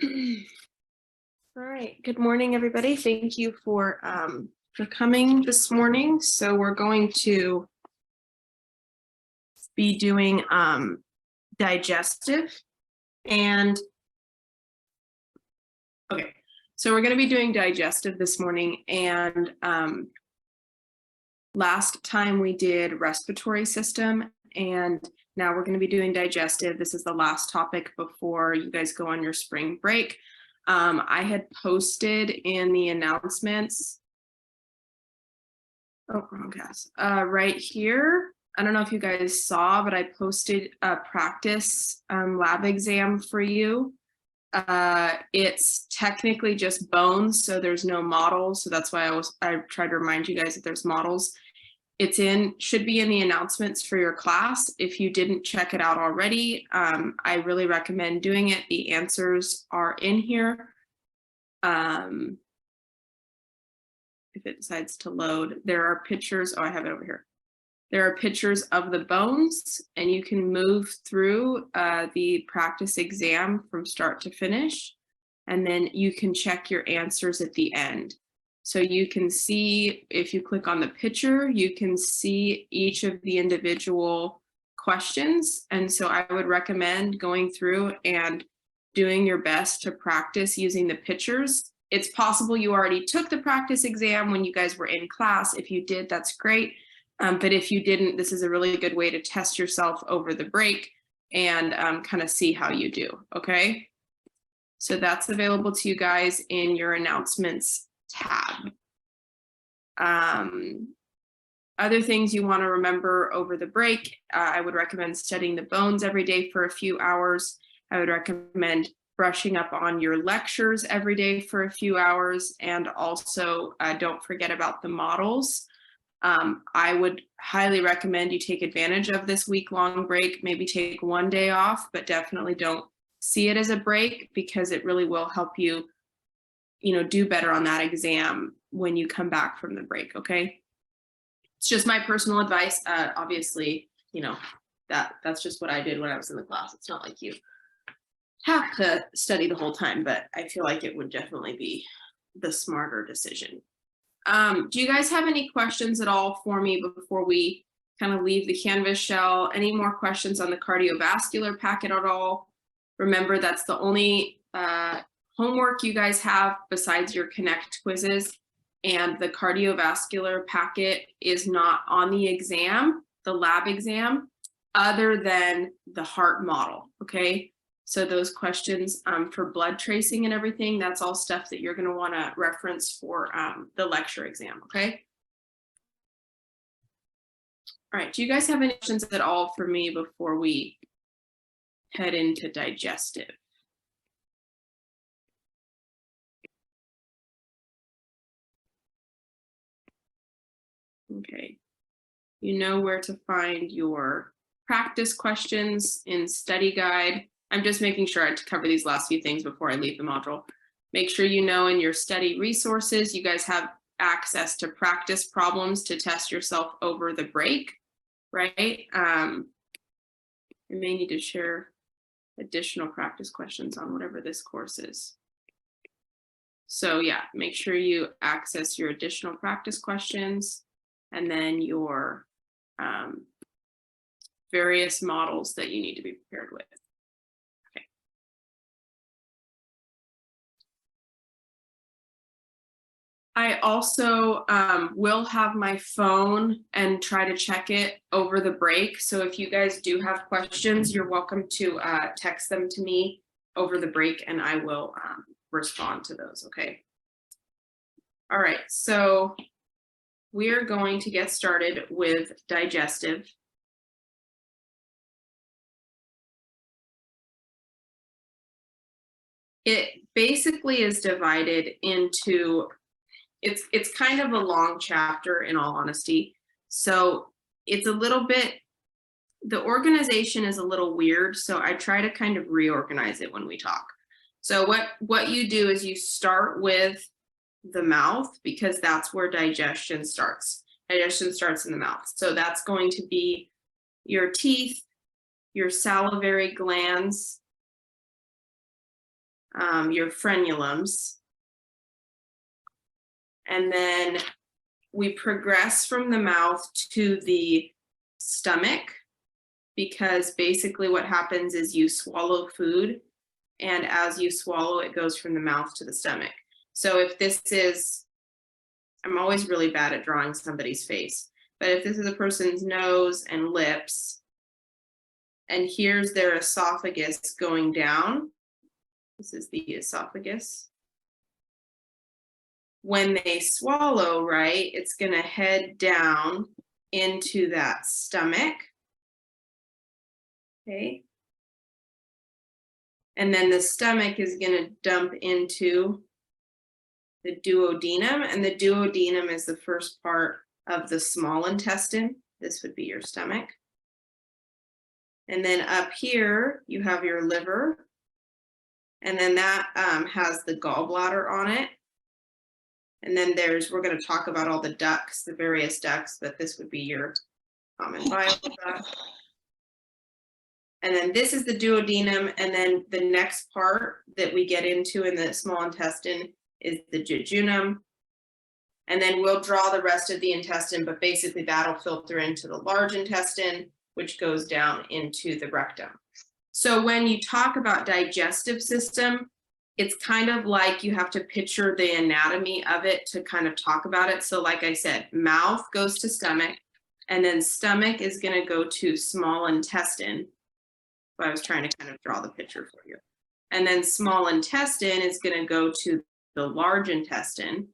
All right. Good morning, everybody. Thank you for coming this morning. So we're going to be doing digestive and okay. So we're going to be doing digestive this morning, and last time we did respiratory system, and now we're going to be doing digestive. This is the last topic before you guys go on your spring break. I had posted in the announcements. Oh, wrong cast. Right here. I don't know if you guys saw, but I posted a practice lab exam for you. It's technically just bones, so there's no models. So that's why I tried to remind you guys that there's models. Should be in the announcements for your class. If you didn't check it out already, I really recommend doing it. The answers are in here. If it decides to load, there are pictures. Oh, I have it over here. There are pictures of the bones, and you can move through the practice exam from start to finish, and then you can check your answers at the end. So you can see, if you click on the picture, you can see each of the individual questions. And so I would recommend going through and doing your best to practice using the pictures. It's possible you already took the practice exam when you guys were in class. If you did, that's great. But if you didn't, this is a really good way to test yourself over the break and kind of see how you do, okay? So that's available to you guys in your announcements tab. Other things you want to remember over the break, I would recommend studying the bones every day for a few hours. I would recommend brushing up on your lectures every day for a few hours, and also don't forget about the models. I would highly recommend you take advantage of this week-long break, maybe take one day off, but definitely don't see it as a break, because it really will help you, do better on that exam when you come back from the break, okay? It's just my personal advice. Obviously, that's just what I did when I was in the class. It's not like you have to study the whole time, but I feel like it would definitely be the smarter decision. Do you guys have any questions at all for me before we kind of leave the Canvas shell? Any more questions on the cardiovascular packet at all? Remember, that's the only homework you guys have besides your Connect quizzes, and the cardiovascular packet is not on the exam, the lab exam, other than the heart model, okay? So those questions for blood tracing and everything, that's all stuff that you're going to want to reference for the lecture exam, okay? All right, do you guys have any questions at all for me before we head into digestive? Okay, you know where to find your practice questions in study guide. I'm just making sure to cover these last few things before I leave the module. Make sure you know in your study resources, you guys have access to practice problems to test yourself over the break, right? You may need to share additional practice questions on whatever this course is. So yeah, make sure you access your additional practice questions and then your various models that you need to be prepared with. Okay. I also will have my phone and try to check it over the break. So if you guys do have questions, you're welcome to text them to me over the break, and I will respond to those, okay? All right, so we're going to get started with digestive. It basically is divided into, it's kind of a long chapter, in all honesty. So it's a little bit, the organization is a little weird, so I try to kind of reorganize it when we talk. So what you do is you start with the mouth, because that's where digestion starts. Digestion starts in the mouth. So that's going to be your teeth, your salivary glands, your frenulums. And then we progress from the mouth to the stomach, because basically what happens is you swallow food, and as you swallow, it goes from the mouth to the stomach. So if this is, I'm always really bad at drawing somebody's face, but if this is a person's nose and lips, and here's their esophagus going down, this is the esophagus. When they swallow, right, it's going to head down into that stomach. Okay. And then the stomach is going to dump into the duodenum, and the duodenum is the first part of the small intestine. This would be your stomach. And then up here, you have your liver, and then that has the gallbladder on it. And then we're going to talk about all the ducts, the various ducts, but this would be your common bile duct. And then this is the duodenum, and then the next part that we get into in the small intestine is the jejunum. And then we'll draw the rest of the intestine, but basically that'll filter into the large intestine, which goes down into the rectum. So when you talk about digestive system, it's kind of like you have to picture the anatomy of it to kind of talk about it. So like I said, mouth goes to stomach, and then stomach is going to go to small intestine. So I was trying to kind of draw the picture for you. And then small intestine is going to go to the large intestine.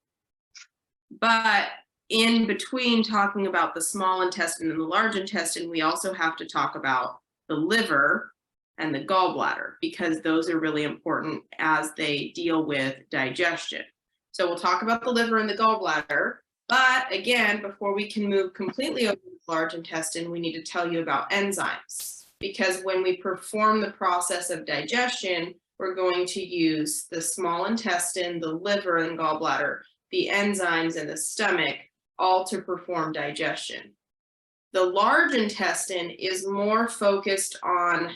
But in between talking about the small intestine and the large intestine, we also have to talk about the liver and the gallbladder, because those are really important as they deal with digestion. So we'll talk about the liver and the gallbladder, but again, before we can move completely over the large intestine, we need to tell you about enzymes, because when we perform the process of digestion, we're going to use the small intestine, the liver and gallbladder, the enzymes in the stomach, all to perform digestion. The large intestine is more focused on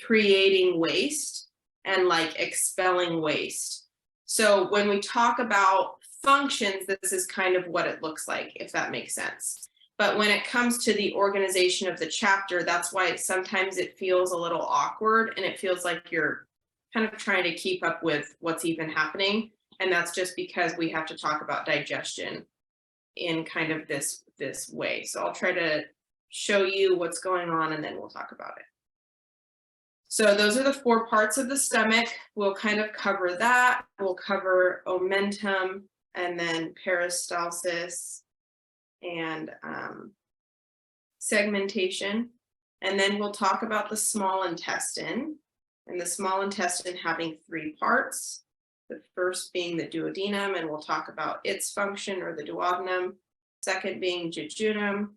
creating waste and like expelling waste. So when we talk about functions, this is kind of what it looks like, if that makes sense. But when it comes to the organization of the chapter, that's why sometimes it feels a little awkward, and it feels like you're kind of trying to keep up with what's even happening. And that's just because we have to talk about digestion in kind of this way. So I'll try to show you what's going on, and then we'll talk about it. So those are the 4 parts of the stomach. We'll kind of cover that. We'll cover omentum, and then peristalsis, and segmentation. And then we'll talk about the small intestine, and the small intestine having 3 parts. The first being the duodenum, and we'll talk about its function, or the duodenum. Second being jejunum,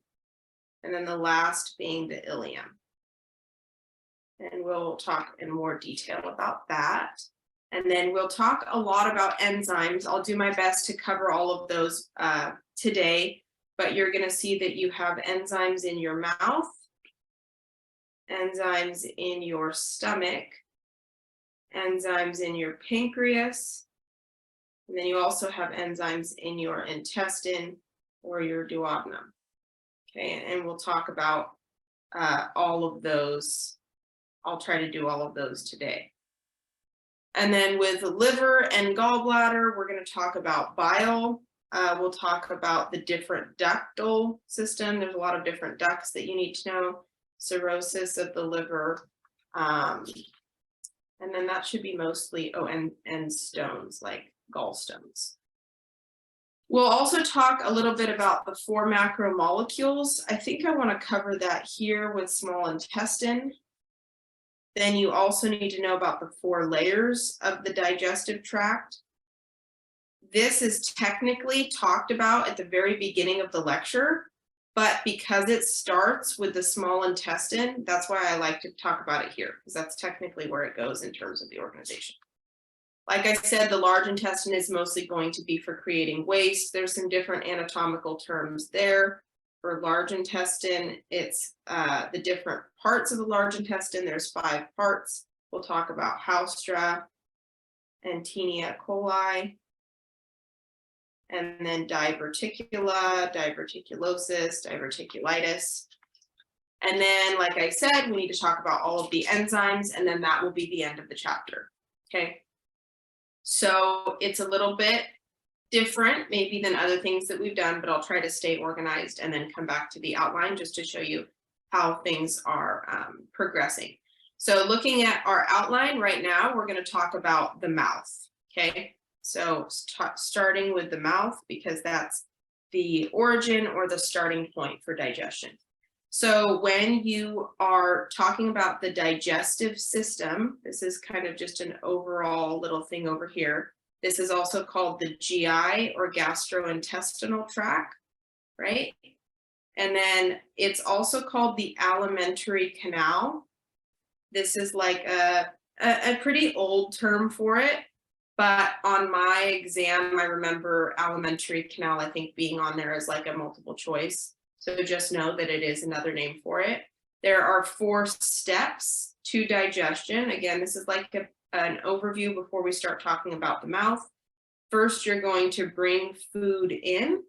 and then the last being the ileum. And we'll talk in more detail about that. And then we'll talk a lot about enzymes. I'll do my best to cover all of those today, but you're going to see that you have enzymes in your mouth, enzymes in your stomach, enzymes in your pancreas, and then you also have enzymes in your intestine or your duodenum. Okay, and we'll talk about all of those. I'll try to do all of those today. And then with the liver and gallbladder, we're going to talk about bile. We'll talk about the different ductal system. There's a lot of different ducts that you need to know. Cirrhosis of the liver. And then that should be mostly, and stones, like gallstones. We'll also talk a little bit about the 4 macromolecules. I think I want to cover that here with small intestine. Then you also need to know about the 4 layers of the digestive tract. This is technically talked about at the very beginning of the lecture, but because it starts with the small intestine, that's why I like to talk about it here, because that's technically where it goes in terms of the organization. Like I said, the large intestine is mostly going to be for creating waste. There's some different anatomical terms there. For large intestine, it's the different parts of the large intestine. There's 5 parts. We'll talk about haustra, and Taenia coli, and then diverticula, diverticulosis, diverticulitis. And then, like I said, we need to talk about all of the enzymes, and then that will be the end of the chapter. Okay. So it's a little bit different maybe than other things that we've done, but I'll try to stay organized and then come back to the outline just to show you how things are progressing. So looking at our outline right now, we're going to talk about the mouth. Okay. So starting with the mouth, because that's the origin or the starting point for digestion. So when you are talking about the digestive system, this is kind of just an overall little thing over here. This is also called the GI or gastrointestinal tract, right? And then it's also called the alimentary canal. This is like a pretty old term for it, but on my exam, I remember alimentary canal, I think, being on there as like a multiple choice. So just know that it is another name for it. There are 4 steps to digestion. Again, this is like an overview before we start talking about the mouth. First, you're going to bring food in,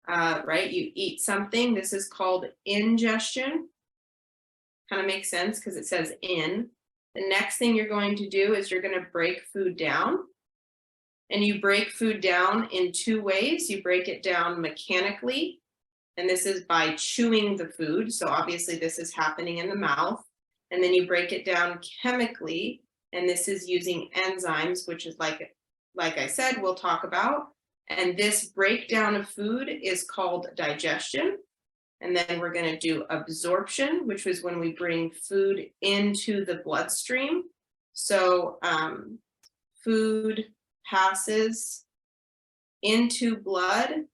right? You eat something. This is called ingestion. Kind of makes sense because it says in. The next thing you're going to do is you're going to break food down. And you break food down in 2 ways. You break it down mechanically, and this is by chewing the food. So obviously this is happening in the mouth. And then you break it down chemically, and this is using enzymes, which is like I said, we'll talk about. And this breakdown of food is called digestion. And then we're going to do absorption, which was when we bring food into the bloodstream. So food passes into blood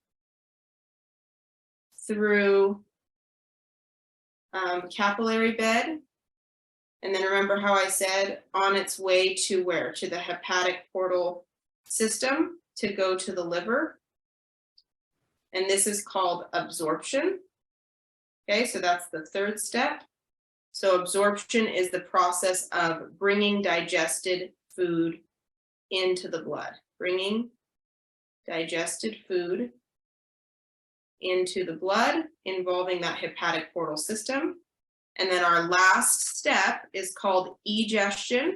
through capillary bed. And then remember how I said on its way to where? To the hepatic portal system to go to the liver. And this is called absorption. Okay, so that's the 3rd step. So absorption is the process of bringing digested food into the blood, bringing digested food into the blood, involving that hepatic portal system. And then our last step is called egestion.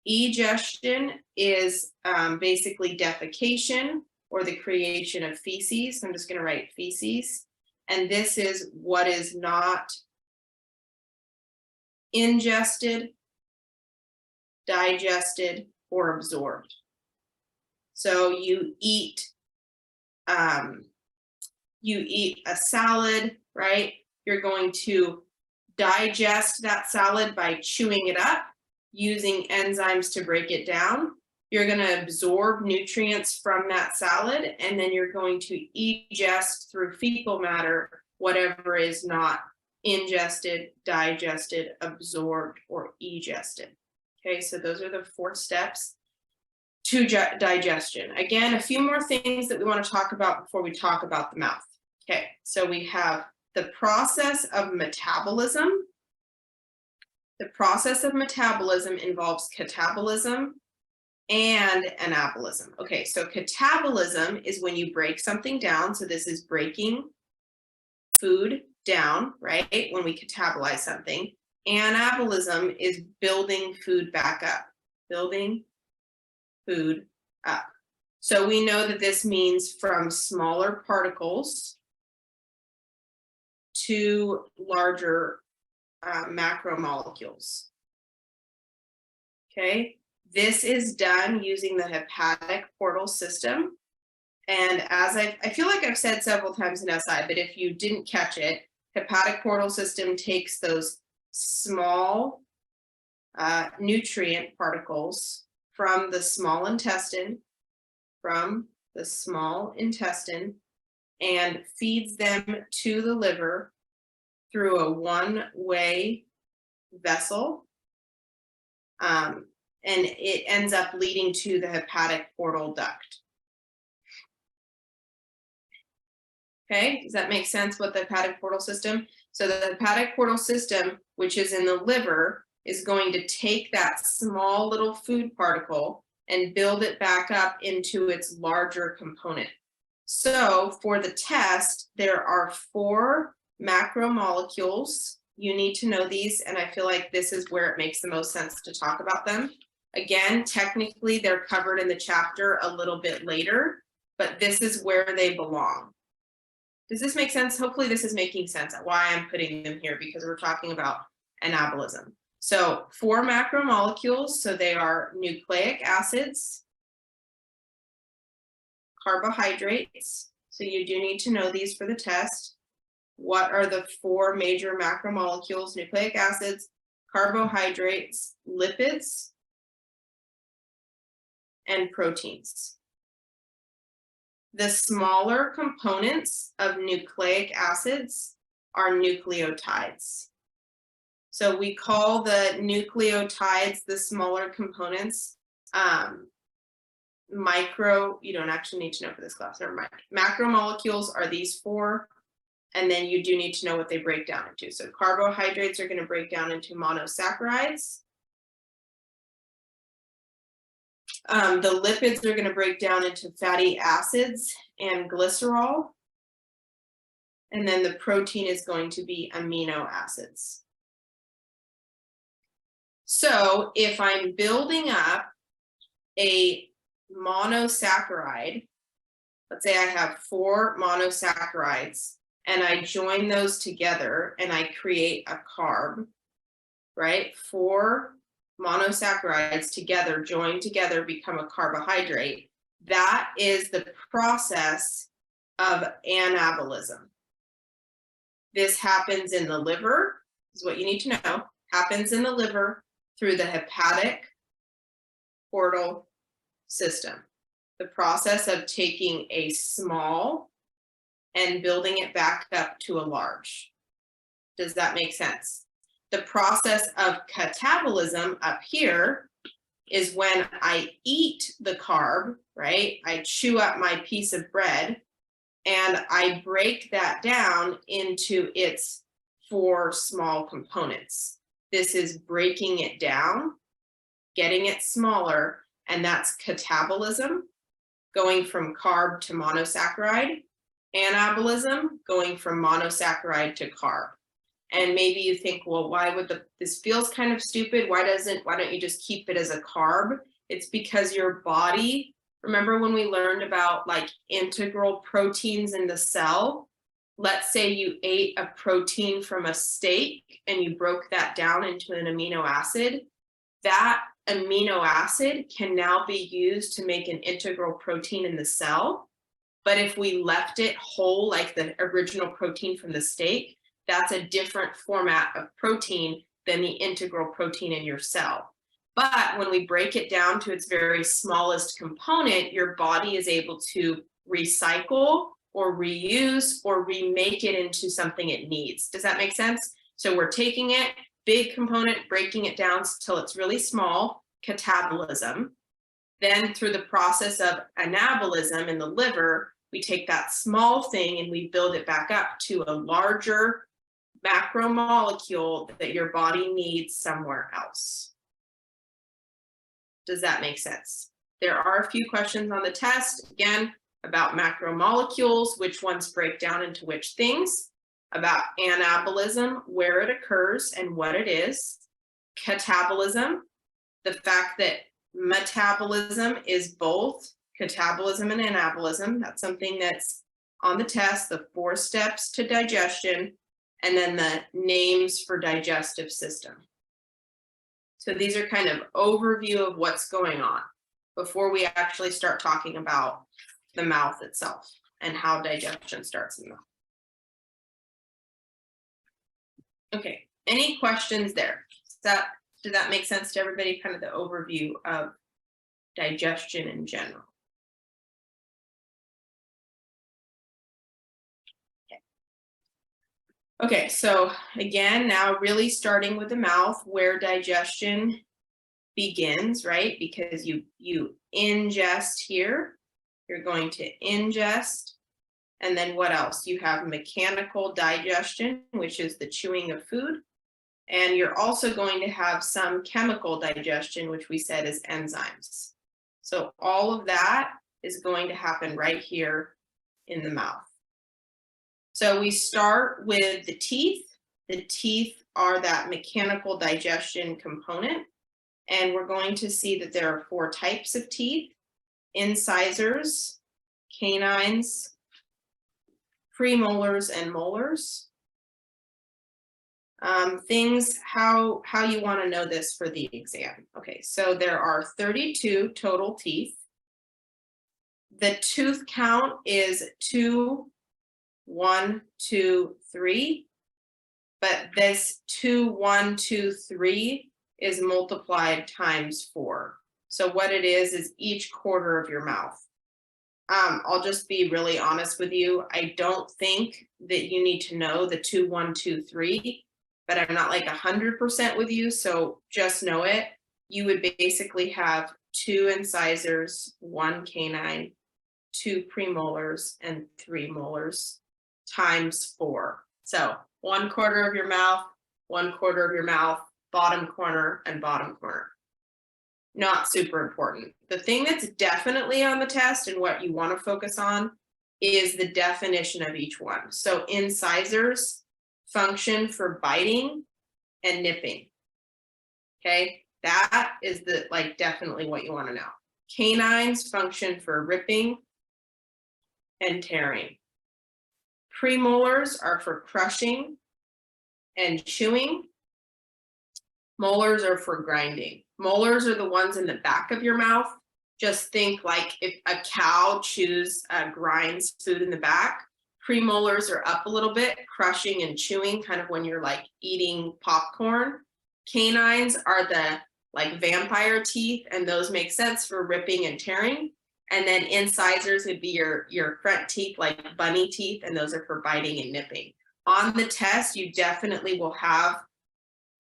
Egestion is basically defecation or the creation of feces. I'm just going to write feces. And this is what is not ingested, digested, or absorbed. So you eat a salad, right? You're going to digest that salad by chewing it up, using enzymes to break it down. You're going to absorb nutrients from that salad, and then you're going to egest through fecal matter whatever is not ingested, digested, absorbed, or egested. Okay, so those are the 4 steps to digestion. Again, a few more things that we want to talk about before we talk about the mouth. Okay, so we have the process of metabolism. The process of metabolism involves catabolism and anabolism. Okay, so catabolism is when you break something down. So this is breaking food down, right? When we catabolize something. Anabolism is building food back up, building food up. So we know that this means from smaller particles to larger macromolecules. Okay, this is done using the hepatic portal system. And as I feel like I've said several times in SI, but if you didn't catch it, hepatic portal system takes those small nutrient particles from the small intestine, and feeds them to the liver through a one-way vessel. And it ends up leading to the hepatic portal duct. Okay, does that make sense what the hepatic portal system? So the hepatic portal system, which is in the liver, is going to take that small little food particle and build it back up into its larger component. So for the test, there are 4 macromolecules. You need to know these, and I feel like this is where it makes the most sense to talk about them. Again, technically, they're covered in the chapter a little bit later, but this is where they belong. Does this make sense? Hopefully this is making sense why I'm putting them here, because we're talking about anabolism. So 4 macromolecules, so they are nucleic acids, carbohydrates, so you do need to know these for the test. What are the 4 major macromolecules? Nucleic acids, carbohydrates, lipids, and proteins. The smaller components of nucleic acids are nucleotides. So we call the nucleotides, the smaller components, you don't actually need to know for this class, never mind. Macromolecules are these 4, and then you do need to know what they break down into. So carbohydrates are going to break down into monosaccharides. The lipids are going to break down into fatty acids and glycerol. And then the protein is going to be amino acids. So if I'm building up a monosaccharide, let's say I have 4 monosaccharides, and I join those together and I create a carb, right? 4 monosaccharides together, joined together, become a carbohydrate. That is the process of anabolism. This happens in the liver, is what you need to know, happens in the liver through the hepatic portal system. The process of taking a small and building it back up to a large. Does that make sense? The process of catabolism up here is when I eat the carb, right? I chew up my piece of bread and I break that down into its 4 small components. This is breaking it down, getting it smaller, and that's catabolism, going from carb to monosaccharide, anabolism, going from monosaccharide to carb. And maybe you think, well, why would this feels kind of stupid. Why don't you just keep it as a carb? It's because your body, remember when we learned about like integral proteins in the cell? Let's say you ate a protein from a steak and you broke that down into an amino acid. That amino acid can now be used to make an integral protein in the cell. But if we left it whole, like the original protein from the steak, that's a different format of protein than the integral protein in your cell. But when we break it down to its very smallest component, your body is able to recycle or reuse or remake it into something it needs. Does that make sense? So we're taking it, big component, breaking it down till it's really small, catabolism. Then through the process of anabolism in the liver, we take that small thing and we build it back up to a larger macromolecule that your body needs somewhere else. Does that make sense? There are a few questions on the test, again, about macromolecules, which ones break down into which things, about anabolism, where it occurs and what it is, catabolism, the fact that metabolism is both catabolism and anabolism. That's something that's on the test, the 4 steps to digestion, and then the names for digestive system. So these are kind of overview of what's going on before we actually start talking about the mouth itself and how digestion starts in the mouth. Okay, any questions there? Did that make sense to everybody? Kind of the overview of digestion in general. Okay, so again, now really starting with the mouth where digestion begins, right? Because you ingest here, you're going to ingest, and then what else? You have mechanical digestion, which is the chewing of food, and you're also going to have some chemical digestion, which we said is enzymes. So all of that is going to happen right here in the mouth. So we start with the teeth. The teeth are that mechanical digestion component. And we're going to see that there are 4 types of teeth: incisors, canines, premolars, and molars. Things, how you want to know this for the exam. Okay, so there are 32 total teeth. The tooth count is 2, 1, 2, 3. But this 2, 1, 2, 3 is multiplied times 4. So what it is each quarter of your mouth. I'll just be really honest with you. I don't think that you need to know the 2, 1, 2, 3, but I'm not like 100% with you. So just know it. You would basically have 2 incisors, 1 canine, 2 premolars, and 3 molars times 4. So 1/4 of your mouth, 1/4 of your mouth, bottom corner, and bottom corner. Not super important. The thing that's definitely on the test and what you want to focus on is the definition of each one. So incisors function for biting and nipping. Okay, that is definitely what you want to know. Canines function for ripping and tearing. Premolars are for crushing and chewing. Molars are for grinding. Molars are the ones in the back of your mouth. Just think like if a cow grinds food in the back. Premolars are up a little bit, crushing and chewing, kind of when you're like eating popcorn. Canines are the like vampire teeth, and those make sense for ripping and tearing. And then incisors would be your front teeth, like bunny teeth, and those are for biting and nipping. On the test, you definitely will have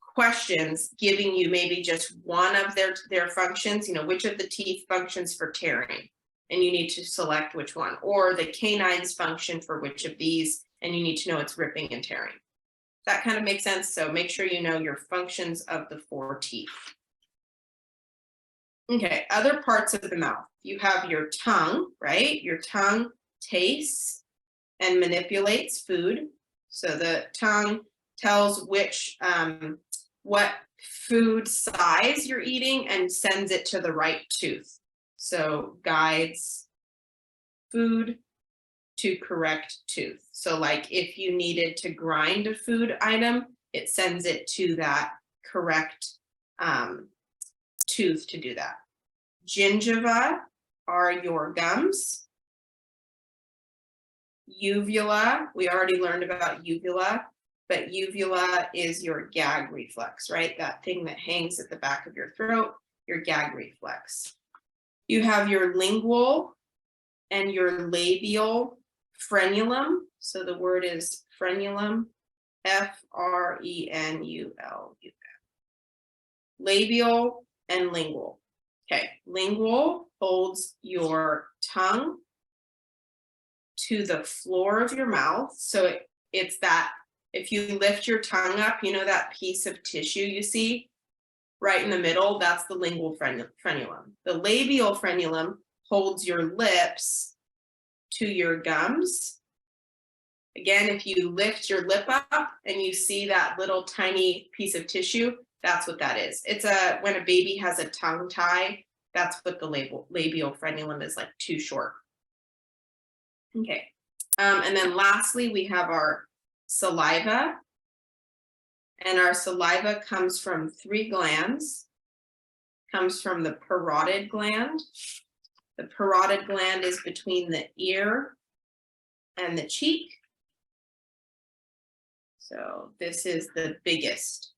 questions giving you maybe just one of their functions, which of the teeth functions for tearing, and you need to select which one, or the canines function for which of these, and you need to know it's ripping and tearing. That kind of makes sense. So make sure you know your functions of the 4 teeth. Okay, other parts of the mouth. You have your tongue, right? Your tongue tastes and manipulates food. So the tongue tells what food size you're eating and sends it to the right tooth. So guides food to correct tooth. So like if you needed to grind a food item, it sends it to that correct tooth to do that. Gingiva are your gums. Uvula, we already learned about uvula, but uvula is your gag reflex, right? That thing that hangs at the back of your throat, your gag reflex. You have your lingual and your labial frenulum. So the word is frenulum, F-R-E-N-U-L. Labial and lingual. Okay, lingual holds your tongue to the floor of your mouth. So it's that, if you lift your tongue up, that piece of tissue you see right in the middle, that's the lingual frenulum. The labial frenulum holds your lips to your gums. Again, if you lift your lip up and you see that little tiny piece of tissue, that's what that is. It's when a baby has a tongue tie, that's what the labial frenulum is, like too short. Okay, and then lastly, we have our saliva. And our saliva comes from 3 glands. Comes from the parotid gland. The parotid gland is between the ear and the cheek. So this is the biggest.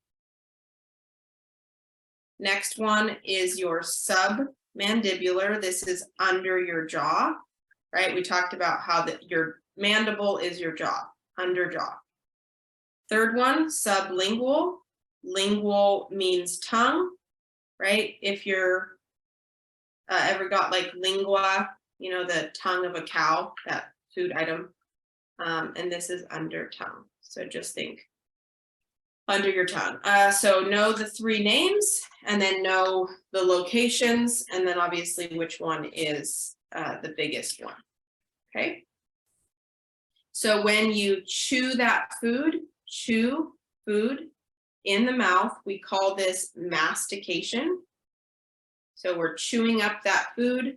Next one is your submandibular. This is under your jaw, right? We talked about how your mandible is your jaw, under jaw. Third one, sublingual. Lingual means tongue, right? If you're ever got like lingua, the tongue of a cow, that food item. And this is under tongue. So just think Under your tongue. So know the 3 names, and then know the locations, and then obviously which one is the biggest one. Okay. So when you chew that food, chew food in the mouth, we call this mastication. So we're chewing up that food.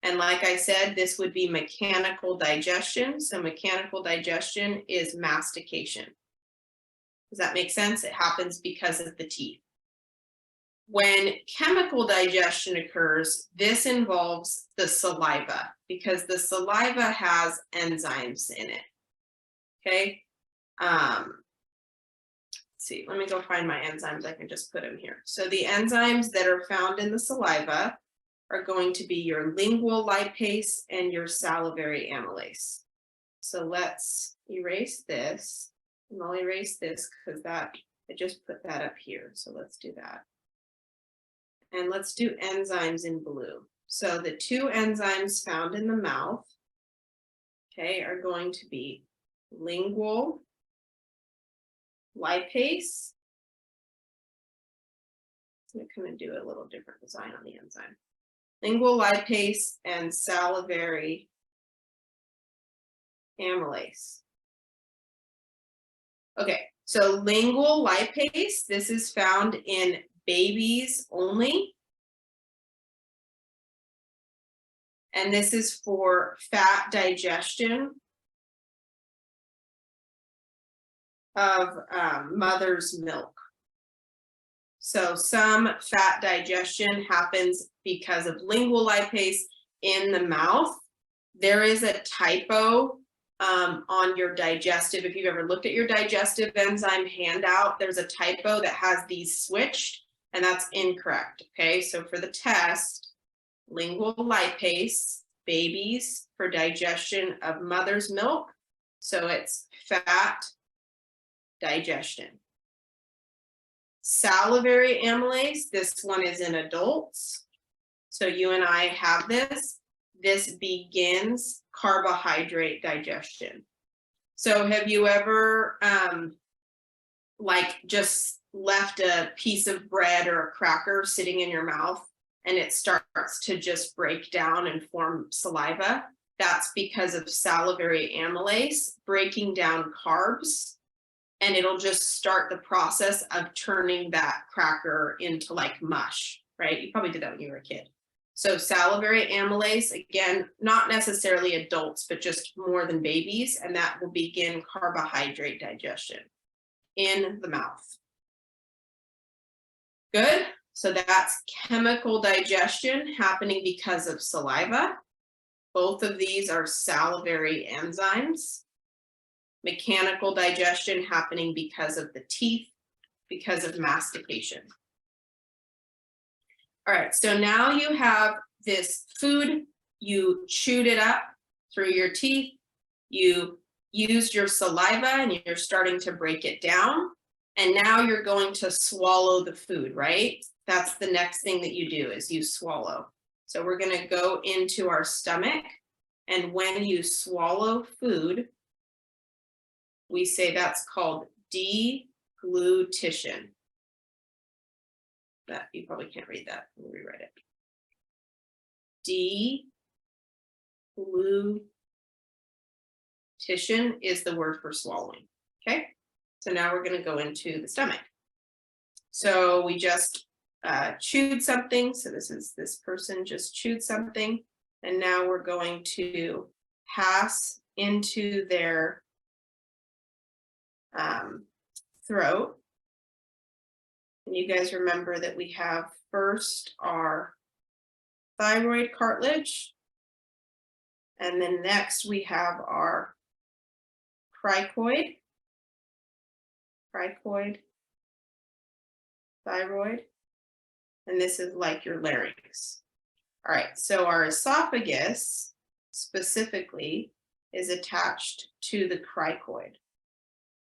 And like I said, this would be mechanical digestion. So mechanical digestion is mastication. Does that make sense? It happens because of the teeth. When chemical digestion occurs, this involves the saliva because the saliva has enzymes in it. Okay. Let's see, let me go find my enzymes. I can just put them here. So the enzymes that are found in the saliva are going to be your lingual lipase and your salivary amylase. So let's erase this. And I'll erase this because I just put that up here. So let's do that. And let's do enzymes in blue. So the 2 enzymes found in the mouth, okay, are going to be lingual lipase. I'm going to do a little different design on the enzyme. Lingual lipase and salivary amylase. Okay, so lingual lipase, this is found in babies only. And this is for fat digestion of mother's milk. So some fat digestion happens because of lingual lipase in the mouth. There is a typo on your digestive. If you've ever looked at your digestive enzyme handout, there's a typo that has these switched, and that's incorrect. Okay, so for the test, lingual lipase, babies for digestion of mother's milk. So it's fat digestion. Salivary amylase, this one is in adults. So you and I have this. This begins carbohydrate digestion. So have you ever like just left a piece of bread or a cracker sitting in your mouth and it starts to just break down and form saliva? That's because of salivary amylase breaking down carbs, and it'll just start the process of turning that cracker into like mush, right? You probably did that when you were a kid. So salivary amylase, again, not necessarily adults, but just more than babies, and that will begin carbohydrate digestion in the mouth. Good, so that's chemical digestion happening because of saliva. Both of these are salivary enzymes. Mechanical digestion happening because of the teeth, because of mastication. All right, so now you have this food, you chewed it up through your teeth, you used your saliva and you're starting to break it down, and now you're going to swallow the food, right? That's the next thing that you do is you swallow. So we're gonna go into our stomach, and when you swallow food, we say that's called deglutition. That you probably can't read that. Let me rewrite it. Deglutition is the word for swallowing. Okay, so now we're going to go into the stomach. So we just chewed something. So this person just chewed something, and now we're going to pass into their throat. And you guys remember that we have first our thyroid cartilage, and then next we have our cricoid, thyroid, and this is like your larynx. All right, so our esophagus specifically is attached to the cricoid,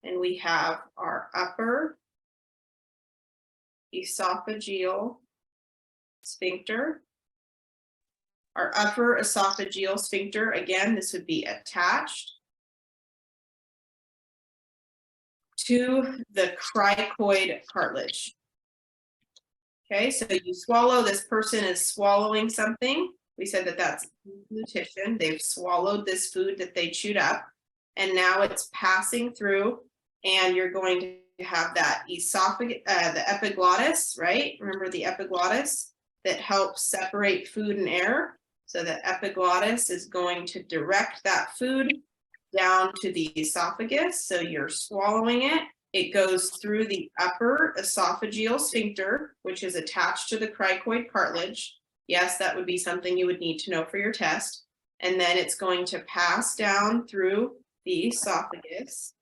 and we have our upper esophageal sphincter. Our upper esophageal sphincter, again, this would be attached to the cricoid cartilage. Okay, so you swallow, this person is swallowing something. We said that that's nutrition. They've swallowed this food that they chewed up, and now it's passing through, and you're going to have that esophagus, the epiglottis, right? Remember the epiglottis that helps separate food and air. So the epiglottis is going to direct that food down to the esophagus. So you're swallowing it. It goes through the upper esophageal sphincter, which is attached to the cricoid cartilage. Yes, that would be something you would need to know for your test. And then it's going to pass down through the esophagus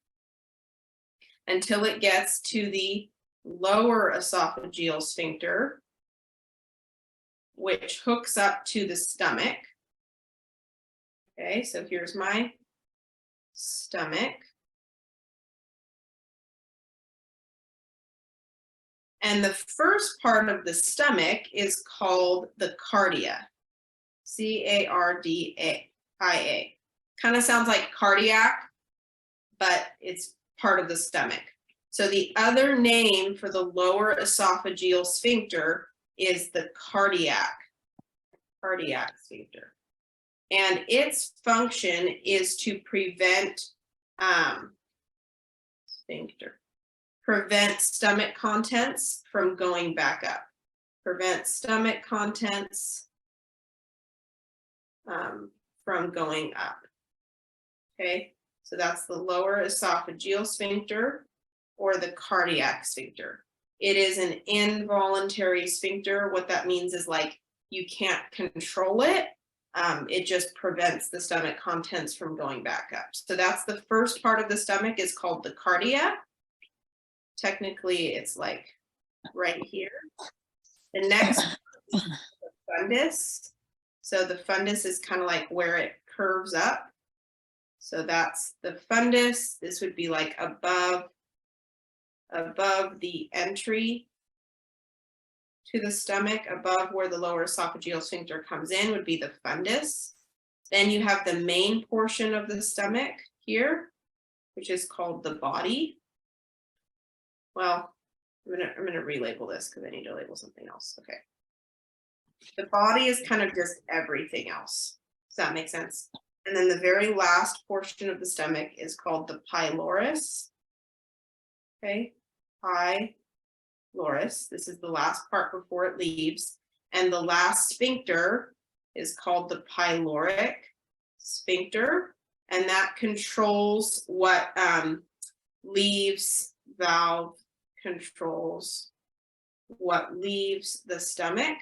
until it gets to the lower esophageal sphincter, which hooks up to the stomach. Okay, so here's my stomach. And the first part of the stomach is called the cardia. C-A-R-D-I-A. Kind of sounds like cardiac, but it's part of the stomach. So the other name for the lower esophageal sphincter is the cardiac sphincter. And its function is to prevent prevent stomach contents from going back up. Prevent stomach contents from going up. Okay, so that's the lower esophageal sphincter or the cardiac sphincter. It is an involuntary sphincter. What that means is like you can't control it. It just prevents the stomach contents from going back up. So that's the first part of the stomach is called the cardia. Technically, it's like right here. The next is the fundus. So the fundus is kind of like where it curves up. So that's the fundus. This would be like above the entry to the stomach, above where the lower esophageal sphincter comes in would be the fundus. Then you have the main portion of the stomach here, which is called the body. Well, I'm gonna relabel this because I need to label something else. Okay. The body is kind of just everything else. Does that make sense? And then the very last portion of the stomach is called the pylorus. Okay, pylorus. This is the last part before it leaves. And the last sphincter is called the pyloric sphincter. And that controls what leaves, valve controls what leaves the stomach.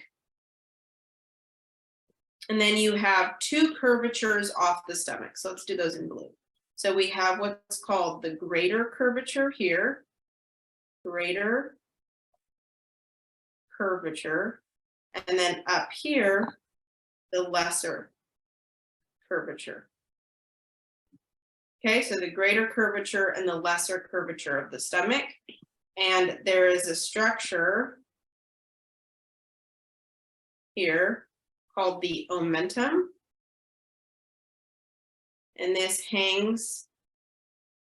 And then you have two curvatures off the stomach. So let's do those in blue. So we have what's called the greater curvature here, greater curvature, and then up here, the lesser curvature. Okay, so the greater curvature and the lesser curvature of the stomach. And there is a structure here called the omentum. And this hangs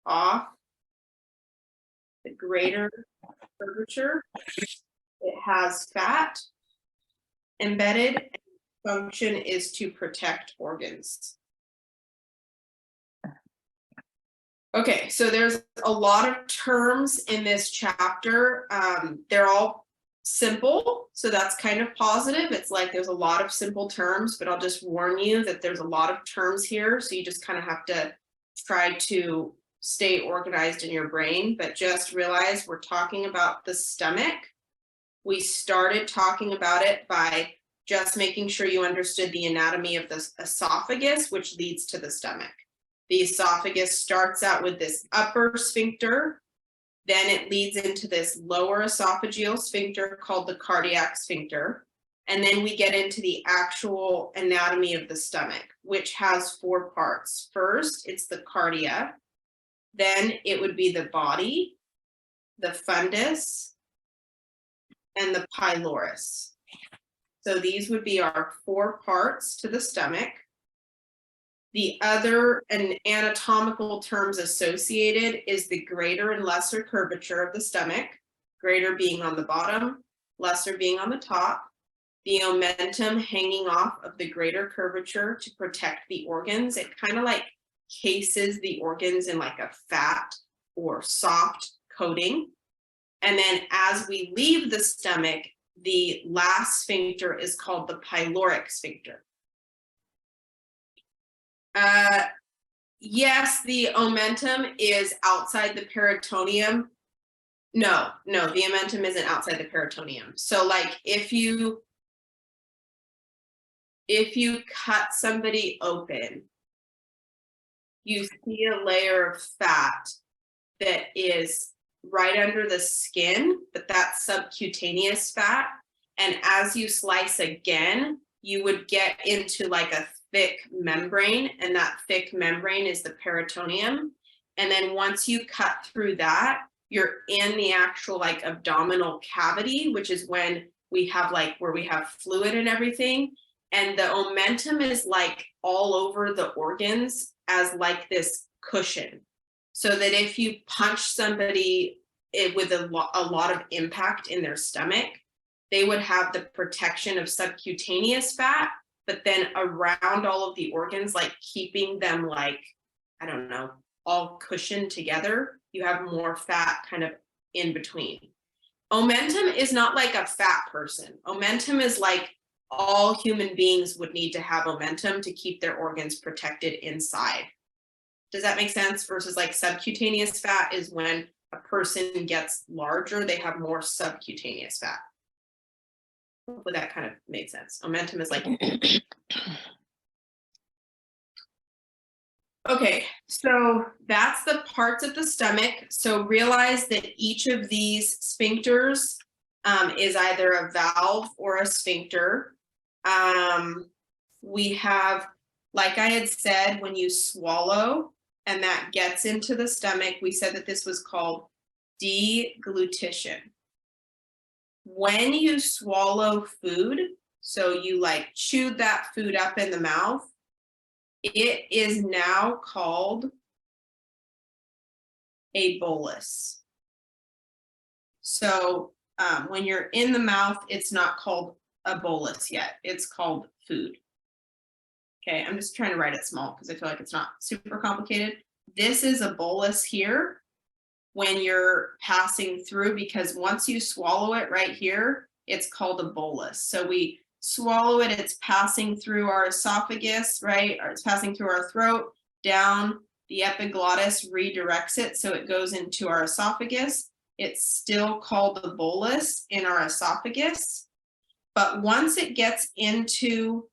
off the greater curvature. It has fat embedded. Function is to protect organs. Okay, so there's a lot of terms in this chapter. They're all simple, so that's kind of positive. It's like there's a lot of simple terms, but I'll just warn you that there's a lot of terms here, so you just kind of have to try to stay organized in your brain, but just realize we're talking about the stomach. We started talking about it by just making sure you understood the anatomy of the esophagus, which leads to the stomach. The esophagus starts out with this upper sphincter, then it leads into this lower esophageal sphincter called the cardiac sphincter. And then we get into the actual anatomy of the stomach, which has four parts. First, it's the cardia. Then it would be the body, the fundus, and the pylorus. So these would be our four parts to the stomach. The other and anatomical terms associated is the greater and lesser curvature of the stomach, greater being on the bottom, lesser being on the top. The omentum hanging off of the greater curvature to protect the organs. It kind of like cases the organs in like a fat or soft coating. And then as we leave the stomach, the last sphincter is called the pyloric sphincter. Yes, the omentum is outside the peritoneum. No, the omentum isn't outside the peritoneum. So like if you cut somebody open, you see a layer of fat that is right under the skin, but that's subcutaneous fat. And as you slice again, you would get into like a thick membrane, and that thick membrane is the peritoneum. And then once you cut through that, you're in the actual like abdominal cavity, which is when we have like where we have fluid and everything. And the omentum is like all over the organs as like this cushion. So that if you punch somebody with a lot of impact in their stomach, they would have the protection of subcutaneous fat, but then around all of the organs, like keeping them like, I don't know, all cushioned together, you have more fat kind of in between. Omentum is not like a fat person. Omentum is like all human beings would need to have omentum to keep their organs protected inside. Does that make sense? Versus like subcutaneous fat is when a person gets larger, they have more subcutaneous fat. Hopefully that kind of made sense. Omentum is like. Okay, so that's the parts of the stomach. So realize that each of these sphincters is either a valve or a sphincter. We have, like I had said, when you swallow and that gets into the stomach, we said that this was called deglutition. When you swallow food, so you like chewed that food up in the mouth, it is now called a bolus. So when you're in the mouth, it's not called a bolus yet. It's called food. Okay, I'm just trying to write it small because I feel like it's not super complicated. This is a bolus here when you're passing through, because once you swallow it right here, it's called a bolus. So we swallow it, it's passing through our esophagus, right? Or it's passing through our throat, down, the epiglottis redirects it, so it goes into our esophagus. It's still called the bolus in our esophagus. But once it gets into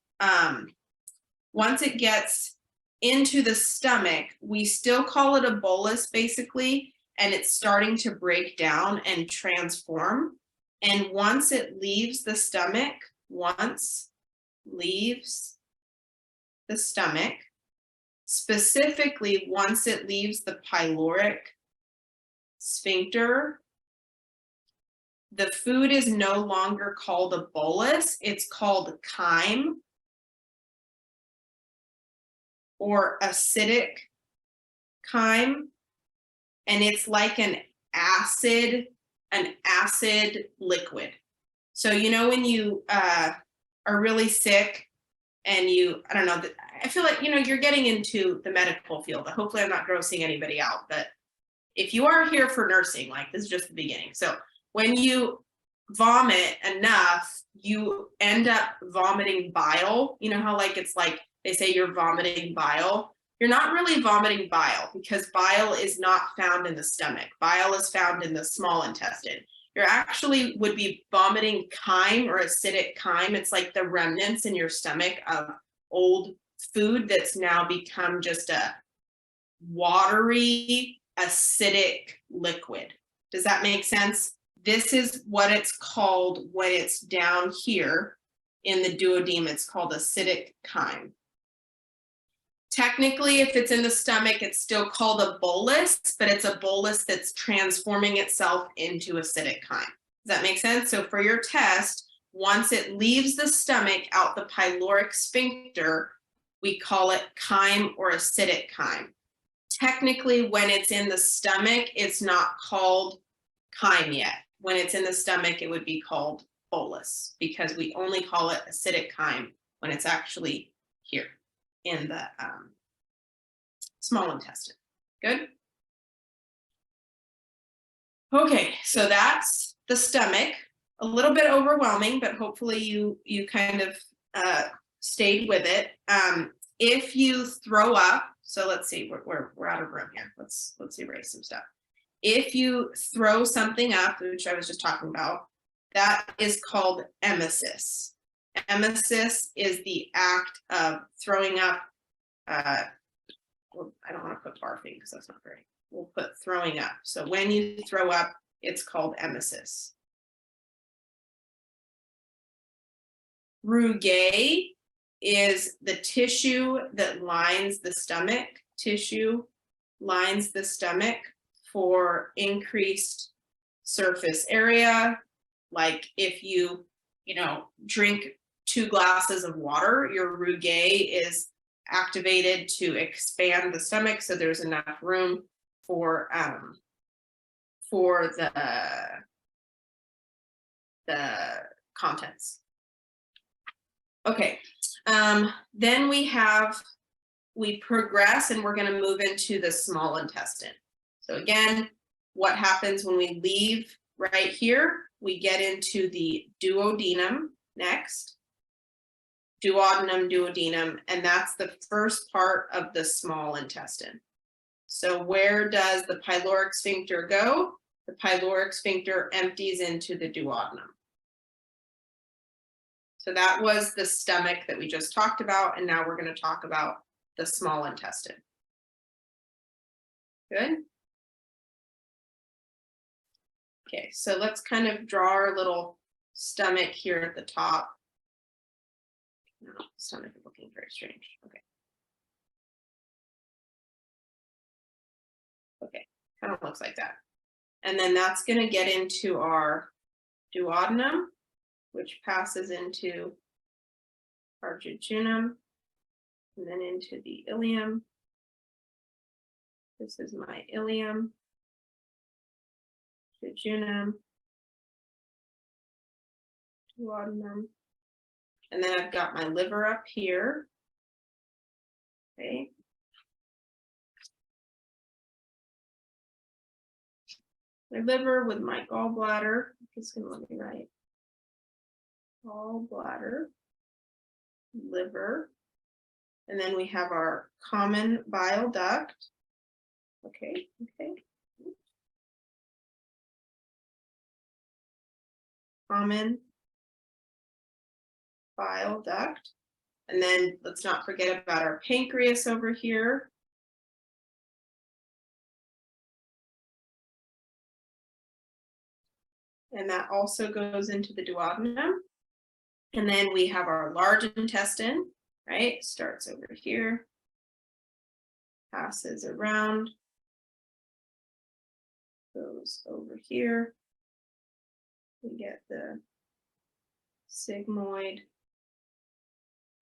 the stomach, we still call it a bolus basically, and it's starting to break down and transform. And once it leaves the stomach, specifically once it leaves the pyloric sphincter, the food is no longer called a bolus, it's called chyme or acidic chyme, and it's like an acid liquid. So you know when you are really sick and I don't know, I feel like, you're getting into the medical field, but hopefully I'm not grossing anybody out. But if you are here for nursing, like this is just the beginning. So when you vomit enough, you end up vomiting bile. You know how like it's like they say you're vomiting bile? You're not really vomiting bile, because bile is not found in the stomach. Bile is found in the small intestine. You're actually would be vomiting chyme or acidic chyme. It's like the remnants in your stomach of old food that's now become just a watery, acidic liquid. Does that make sense? This is what it's called when it's down here in the duodenum. It's called acidic chyme. Technically, if it's in the stomach, it's still called a bolus, but it's a bolus that's transforming itself into acidic chyme. Does that make sense? So for your test, once it leaves the stomach out the pyloric sphincter, we call it chyme or acidic chyme. Technically, when it's in the stomach, it's not called chyme yet. When it's in the stomach, it would be called bolus, because we only call it acidic chyme when it's actually here in the small intestine. Good? Okay, so that's the stomach. A little bit overwhelming, but hopefully you kind of stayed with it. If you throw up, so let's see, we're out of room here. Let's erase some stuff. If you throw something up, which I was just talking about, that is called emesis. Emesis is the act of throwing up. Well, I don't want to put barfing because that's not great. We'll put throwing up. So when you throw up, it's called emesis. Rugae is the tissue that lines the stomach. Tissue lines the stomach for increased surface area. Like if you drink 2 glasses of water, your rugae is activated to expand the stomach, so there's enough room for the contents. Okay, then we progress and we're going to move into the small intestine. So again, what happens when we leave right here? We get into the duodenum next. Duodenum, and that's the first part of the small intestine. So where does the pyloric sphincter go? The pyloric sphincter empties into the duodenum. So that was the stomach that we just talked about, and now we're going to talk about the small intestine. Good? Okay, so let's kind of draw our little stomach here at the top. No, stomach is looking very strange. Okay. Okay, kind of looks like that. And then that's going to get into our duodenum, which passes into our jejunum, and then into the ileum. This is my ileum, jejunum, duodenum, and then I've got my liver up here. Okay. My liver with my gallbladder. It's going to let me write. Gallbladder, liver, and then we have our common bile duct. Okay. Common bile duct. And then let's not forget about our pancreas over here. And that also goes into the duodenum. And then we have our large intestine, right? Starts over here, passes around, goes over here. We get the sigmoid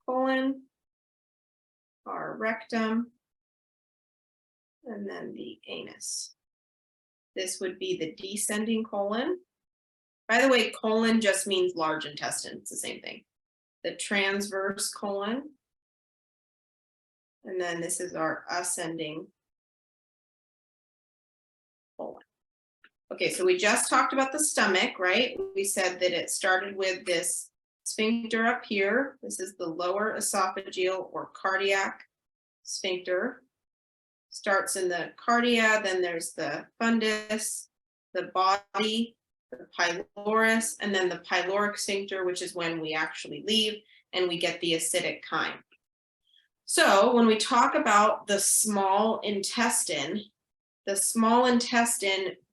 colon, our rectum, and then the anus. This would be the descending colon. By the way, colon just means large intestine. It's the same thing. The transverse colon. And then this is our ascending colon. Okay, so we just talked about the stomach, right? We said that it started with this sphincter up here. This is the lower esophageal or cardiac sphincter. Starts in the cardia, then there's the fundus, the body, the pylorus, and then the pyloric sphincter, which is when we actually leave and we get the acidic chyme. So when we talk about the small intestine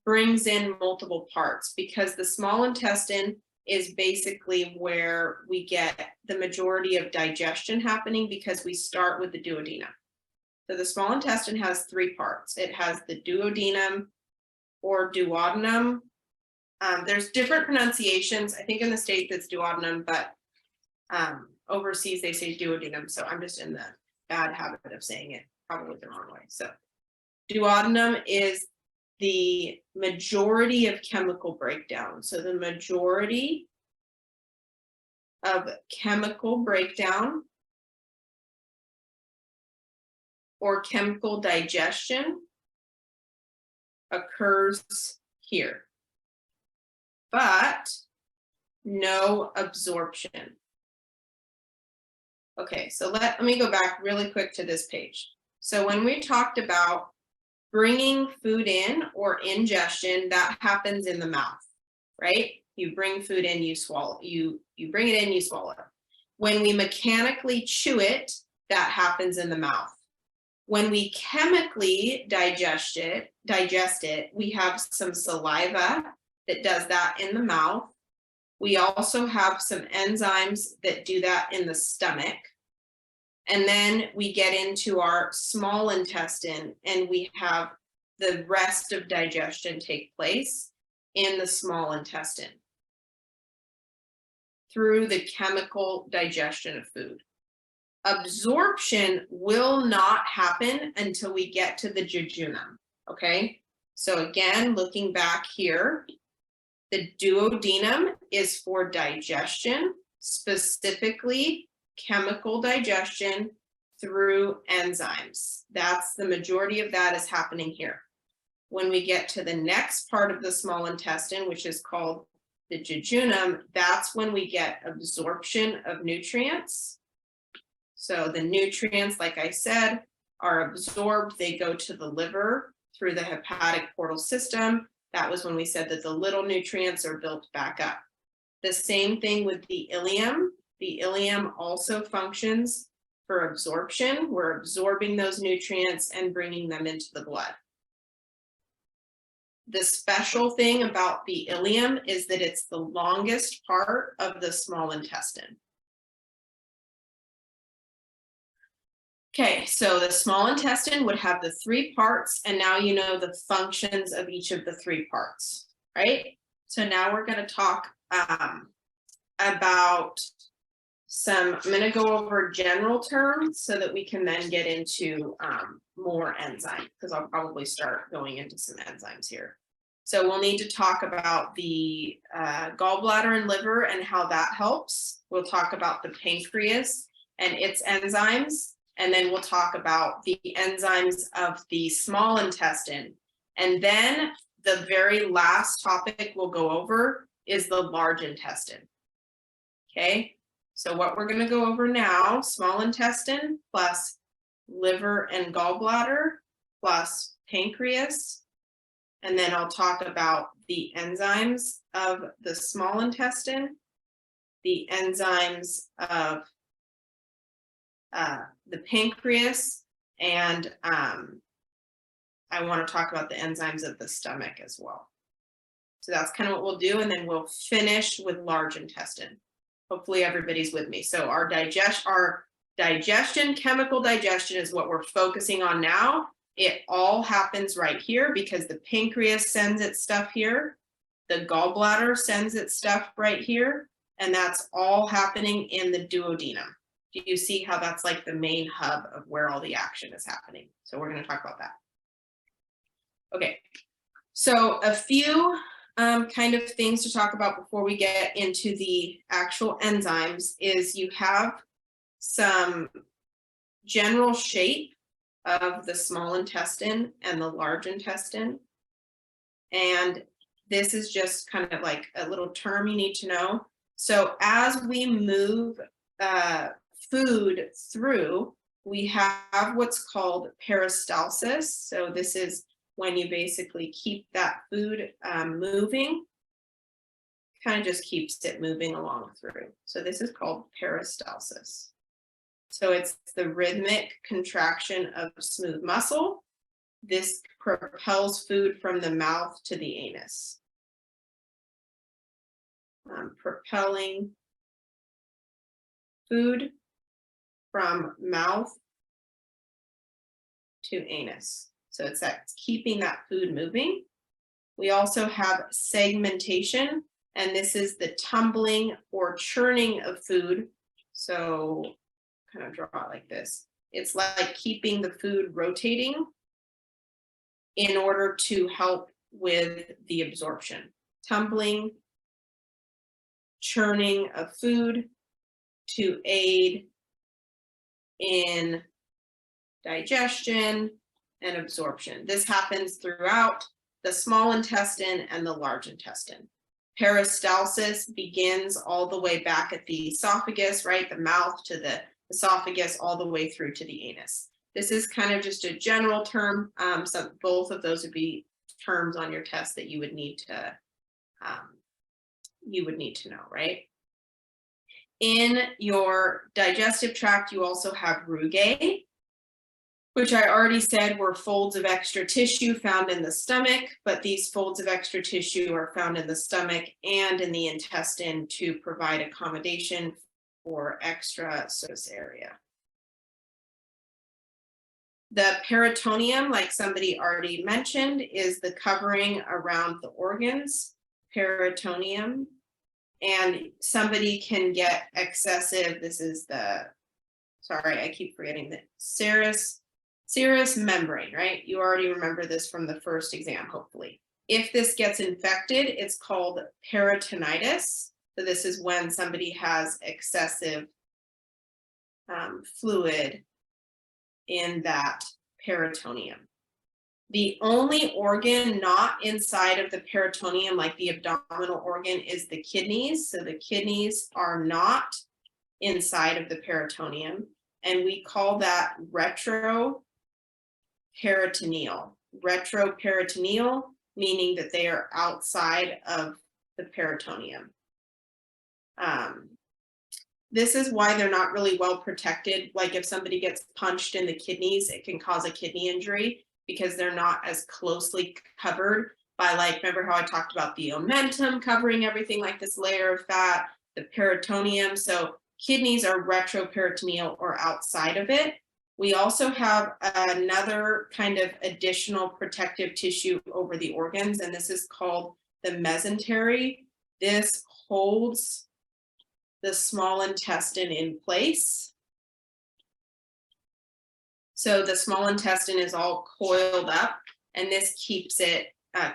brings in multiple parts, because the small intestine is basically where we get the majority of digestion happening, because we start with the duodenum. So the small intestine has 3 parts. It has the duodenum or duodenum. There's different pronunciations. I think in the States it's duodenum, but overseas they say duodenum. So I'm just in the bad habit of saying it probably the wrong way. So duodenum is the majority of chemical breakdown. So the majority of chemical breakdown or chemical digestion occurs here, but no absorption. Okay, so let me go back really quick to this page. So when we talked about bringing food in or ingestion, that happens in the mouth, right? You bring food in, you swallow, you bring it in, you swallow it. When we mechanically chew it, that happens in the mouth. When we chemically digest it, we have some saliva that does that in the mouth. We also have some enzymes that do that in the stomach. And then we get into our small intestine and we have the rest of digestion take place in the small intestine through the chemical digestion of food. Absorption will not happen until we get to the jejunum, okay? So again, looking back here, the duodenum is for digestion, specifically chemical digestion through enzymes. That's the majority of that is happening here. When we get to the next part of the small intestine, which is called the jejunum, that's when we get absorption of nutrients. So the nutrients, like I said, are absorbed. They go to the liver through the hepatic portal system. That was when we said that the little nutrients are built back up. The same thing with the ileum. The ileum also functions for absorption. We're absorbing those nutrients and bringing them into the blood. The special thing about the ileum is that it's the longest part of the small intestine. Okay, so the small intestine would have the 3 parts, and now you know the functions of each of the 3 parts, right? So now we're going to talk about I'm going to go over general terms so that we can then get into more enzymes, because I'll probably start going into some enzymes here. So we'll need to talk about the gallbladder and liver and how that helps. We'll talk about the pancreas and its enzymes. And then we'll talk about the enzymes of the small intestine. And then the very last topic we'll go over is the large intestine. Okay, so what we're going to go over now, small intestine plus liver and gallbladder plus pancreas. And then I'll talk about the enzymes of the small intestine, the enzymes of the pancreas, and I want to talk about the enzymes of the stomach as well. So that's kind of what we'll do, and then we'll finish with large intestine. Hopefully everybody's with me. So our digestion, chemical digestion is what we're focusing on now. It all happens right here because the pancreas sends its stuff here, the gallbladder sends its stuff right here, and that's all happening in the duodenum. Do you see how that's like the main hub of where all the action is happening? So we're going to talk about that. Okay, so a few kind of things to talk about before we get into the actual enzymes is you have some general shape of the small intestine and the large intestine. And this is just kind of like a little term you need to know. So as we move food through, we have what's called peristalsis. So this is when you basically keep that food moving, kind of just keeps it moving along through. So this is called peristalsis. So it's the rhythmic contraction of smooth muscle. This propels food from the mouth to the anus. Propelling food from mouth to anus. So it's keeping that food moving. We also have segmentation, and this is the tumbling or churning of food. So kind of draw it like this. It's like keeping the food rotating in order to help with the absorption. Tumbling, churning of food to aid in digestion and absorption. This happens throughout the small intestine and the large intestine. Peristalsis begins all the way back at the esophagus, right? The mouth to the esophagus, all the way through to the anus. This is kind of just a general term. So both of those would be terms on your test that you would need to know, right? In your digestive tract, you also have rugae, which I already said were folds of extra tissue found in the stomach, but these folds of extra tissue are found in the stomach and in the intestine to provide accommodation for extra surface area. The peritoneum, like somebody already mentioned, is the covering around the organs, peritoneum, and somebody can get excessive, this is the, sorry, I keep forgetting the serous membrane, right? You already remember this from the first exam, hopefully. If this gets infected, it's called peritonitis. So this is when somebody has excessive fluid in that peritoneum. The only organ not inside of the peritoneum, like the abdominal organ, is the kidneys. So the kidneys are not inside of the peritoneum, and we call that retroperitoneal. Retroperitoneal, meaning that they are outside of the peritoneum. This is why they're not really well protected. Like if somebody gets punched in the kidneys, it can cause a kidney injury because they're not as closely covered by, like, remember how I talked about the omentum covering everything, like this layer of fat, the peritoneum. So kidneys are retroperitoneal or outside of it. We also have another kind of additional protective tissue over the organs, and this is called the mesentery. This holds the small intestine in place. So the small intestine is all coiled up, and this keeps it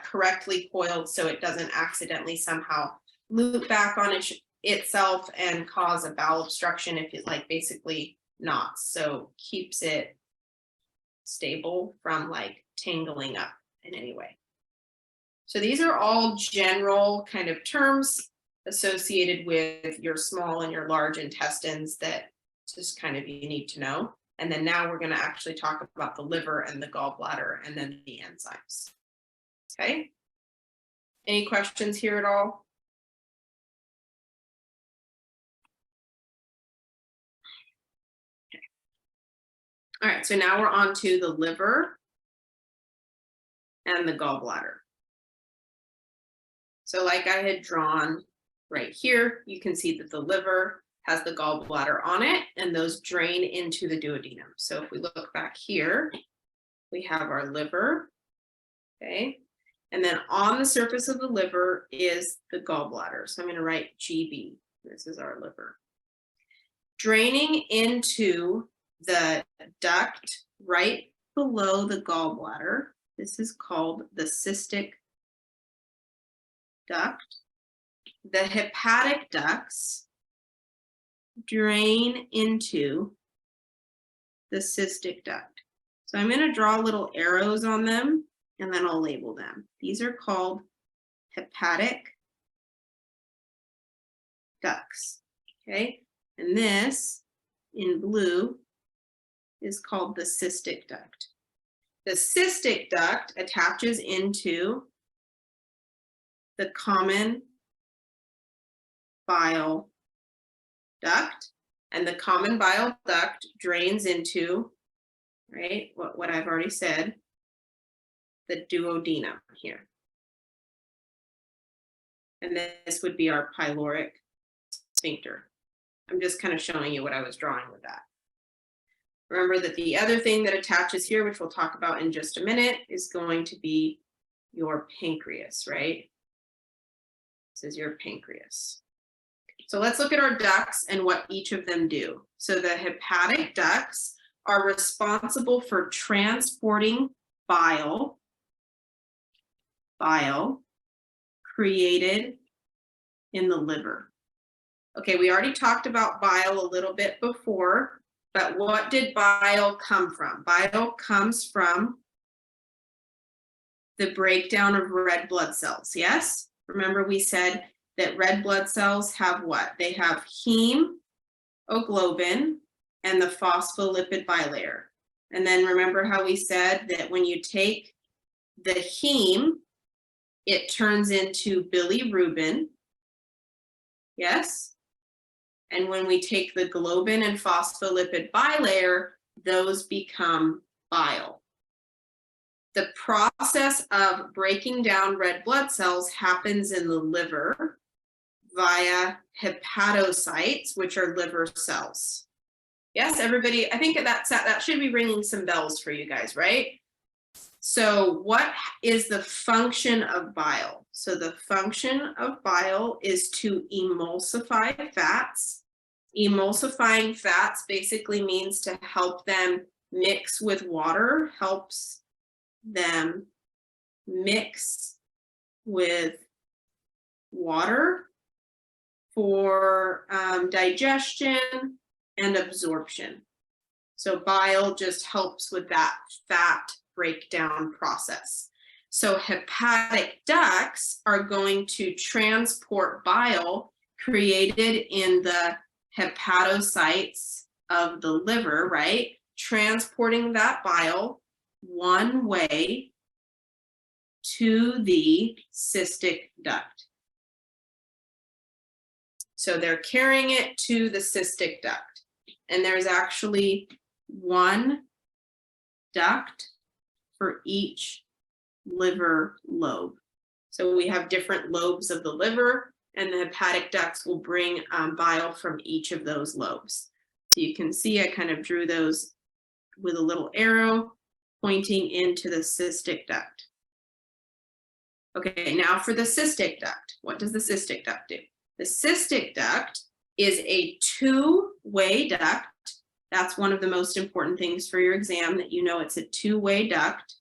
correctly coiled so it doesn't accidentally somehow loop back on itself and cause a bowel obstruction if it, like, basically knots. So keeps it stable from, like, tangling up in any way. So these are all general kind of terms associated with your small and your large intestines that just kind of you need to know. And then now we're going to actually talk about the liver and the gallbladder and then the enzymes. Okay. Any questions here at all? Okay. All right, so now we're on to the liver and the gallbladder. So like I had drawn right here, you can see that the liver has the gallbladder on it, and those drain into the duodenum. So if we look back here, we have our liver, okay? And then on the surface of the liver is the gallbladder. So I'm going to write GB. This is our liver. Draining into the duct right below the gallbladder, this is called the cystic duct. The hepatic ducts drain into the cystic duct. So I'm going to draw little arrows on them and then I'll label them. These are called hepatic ducts. Okay, and this in blue is called the cystic duct. The cystic duct attaches into the common bile duct, and the common bile duct drains into, right, what I've already said, the duodenum here. And this would be our pyloric sphincter. I'm just kind of showing you what I was drawing with that. Remember that the other thing that attaches here, which we'll talk about in just a minute, is going to be your pancreas, right? This is your pancreas. So let's look at our ducts and what each of them do. So the hepatic ducts are responsible for transporting bile created in the liver. Okay, we already talked about bile a little bit before, but what did bile come from? Bile comes from the breakdown of red blood cells, yes? Remember we said that red blood cells have what? They have hemoglobin and the phospholipid bilayer. And then remember how we said that when you take the heme, it turns into bilirubin, yes? And when we take the globin and phospholipid bilayer, those become bile. The process of breaking down red blood cells happens in the liver via hepatocytes, which are liver cells. Yes, everybody, I think that should be ringing some bells for you guys, right? So what is the function of bile? So the function of bile is to emulsify fats. Emulsifying fats basically means to help them mix with water, helps them mix with water for digestion and absorption. So bile just helps with that fat breakdown process. So hepatic ducts are going to transport bile created in the hepatocytes of the liver, right? Transporting that bile one way to the cystic duct. So they're carrying it to the cystic duct. And there's actually one duct for each liver lobe. So we have different lobes of the liver, and the hepatic ducts will bring bile from each of those lobes. So you can see I kind of drew those with a little arrow pointing into the cystic duct. Okay, now for the cystic duct. What does the cystic duct do? The cystic duct is a two-way duct. That's one of the most important things for your exam, that you know it's a two-way duct.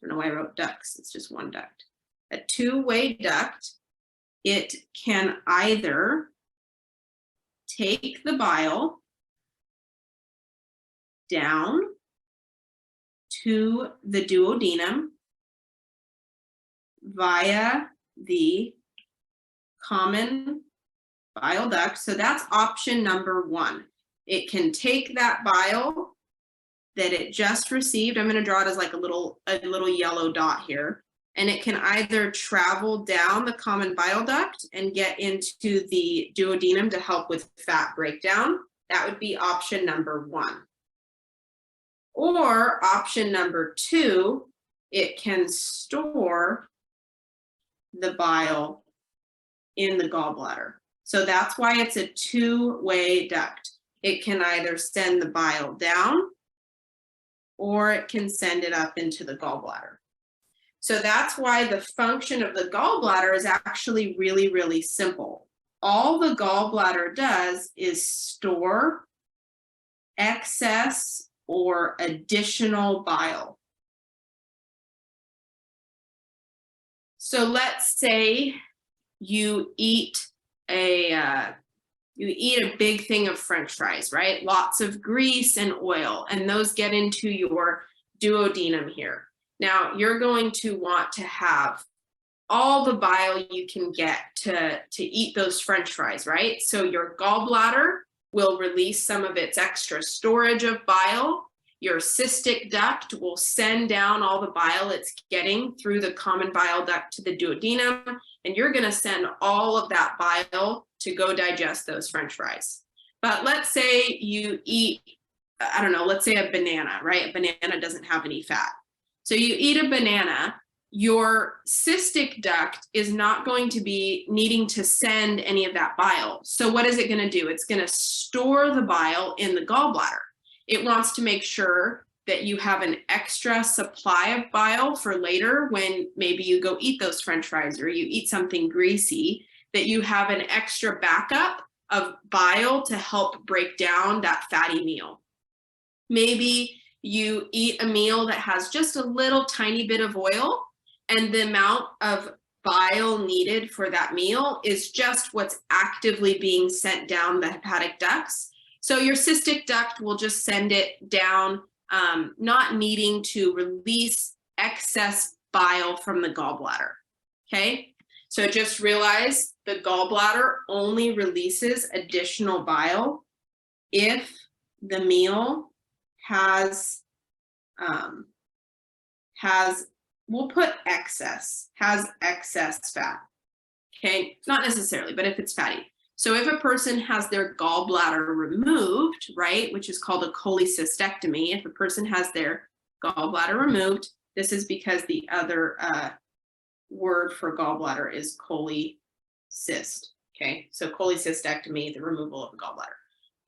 I don't know why I wrote ducts, it's just one duct. A two-way duct, it can either take the bile down to the duodenum via the common bile duct. So that's option number one. It can take that bile that it just received. I'm going to draw it as like a little yellow dot here. And it can either travel down the common bile duct and get into the duodenum to help with fat breakdown. That would be option number one. Or option number two, it can store the bile in the gallbladder. So that's why it's a two-way duct. It can either send the bile down or it can send it up into the gallbladder. So that's why the function of the gallbladder is actually really, really simple. All the gallbladder does is store excess or additional bile. So let's say you eat a big thing of French fries, right? Lots of grease and oil, and those get into your duodenum here. Now you're going to want to have all the bile you can get to eat those French fries, right? So your gallbladder will release some of its extra storage of bile. Your cystic duct will send down all the bile it's getting through the common bile duct to the duodenum, and you're going to send all of that bile to go digest those French fries. But let's say you eat, I don't know, let's say a banana, right? A banana doesn't have any fat. So you eat a banana, your cystic duct is not going to be needing to send any of that bile. So what is it going to do? It's going to store the bile in the gallbladder. It wants to make sure that you have an extra supply of bile for later when maybe you go eat those French fries or you eat something greasy, that you have an extra backup of bile to help break down that fatty meal. Maybe you eat a meal that has just a little tiny bit of oil, and the amount of bile needed for that meal is just what's actively being sent down the hepatic ducts. So your cystic duct will just send it down, not needing to release excess bile from the gallbladder, okay? So just realize the gallbladder only releases additional bile if the meal has we'll put excess, has excess fat, okay? Not necessarily, but if it's fatty. So if a person has their gallbladder removed, right, which is called a cholecystectomy, if a person has their gallbladder removed, this is because the other word for gallbladder is cholecyst, okay? So cholecystectomy, the removal of the gallbladder.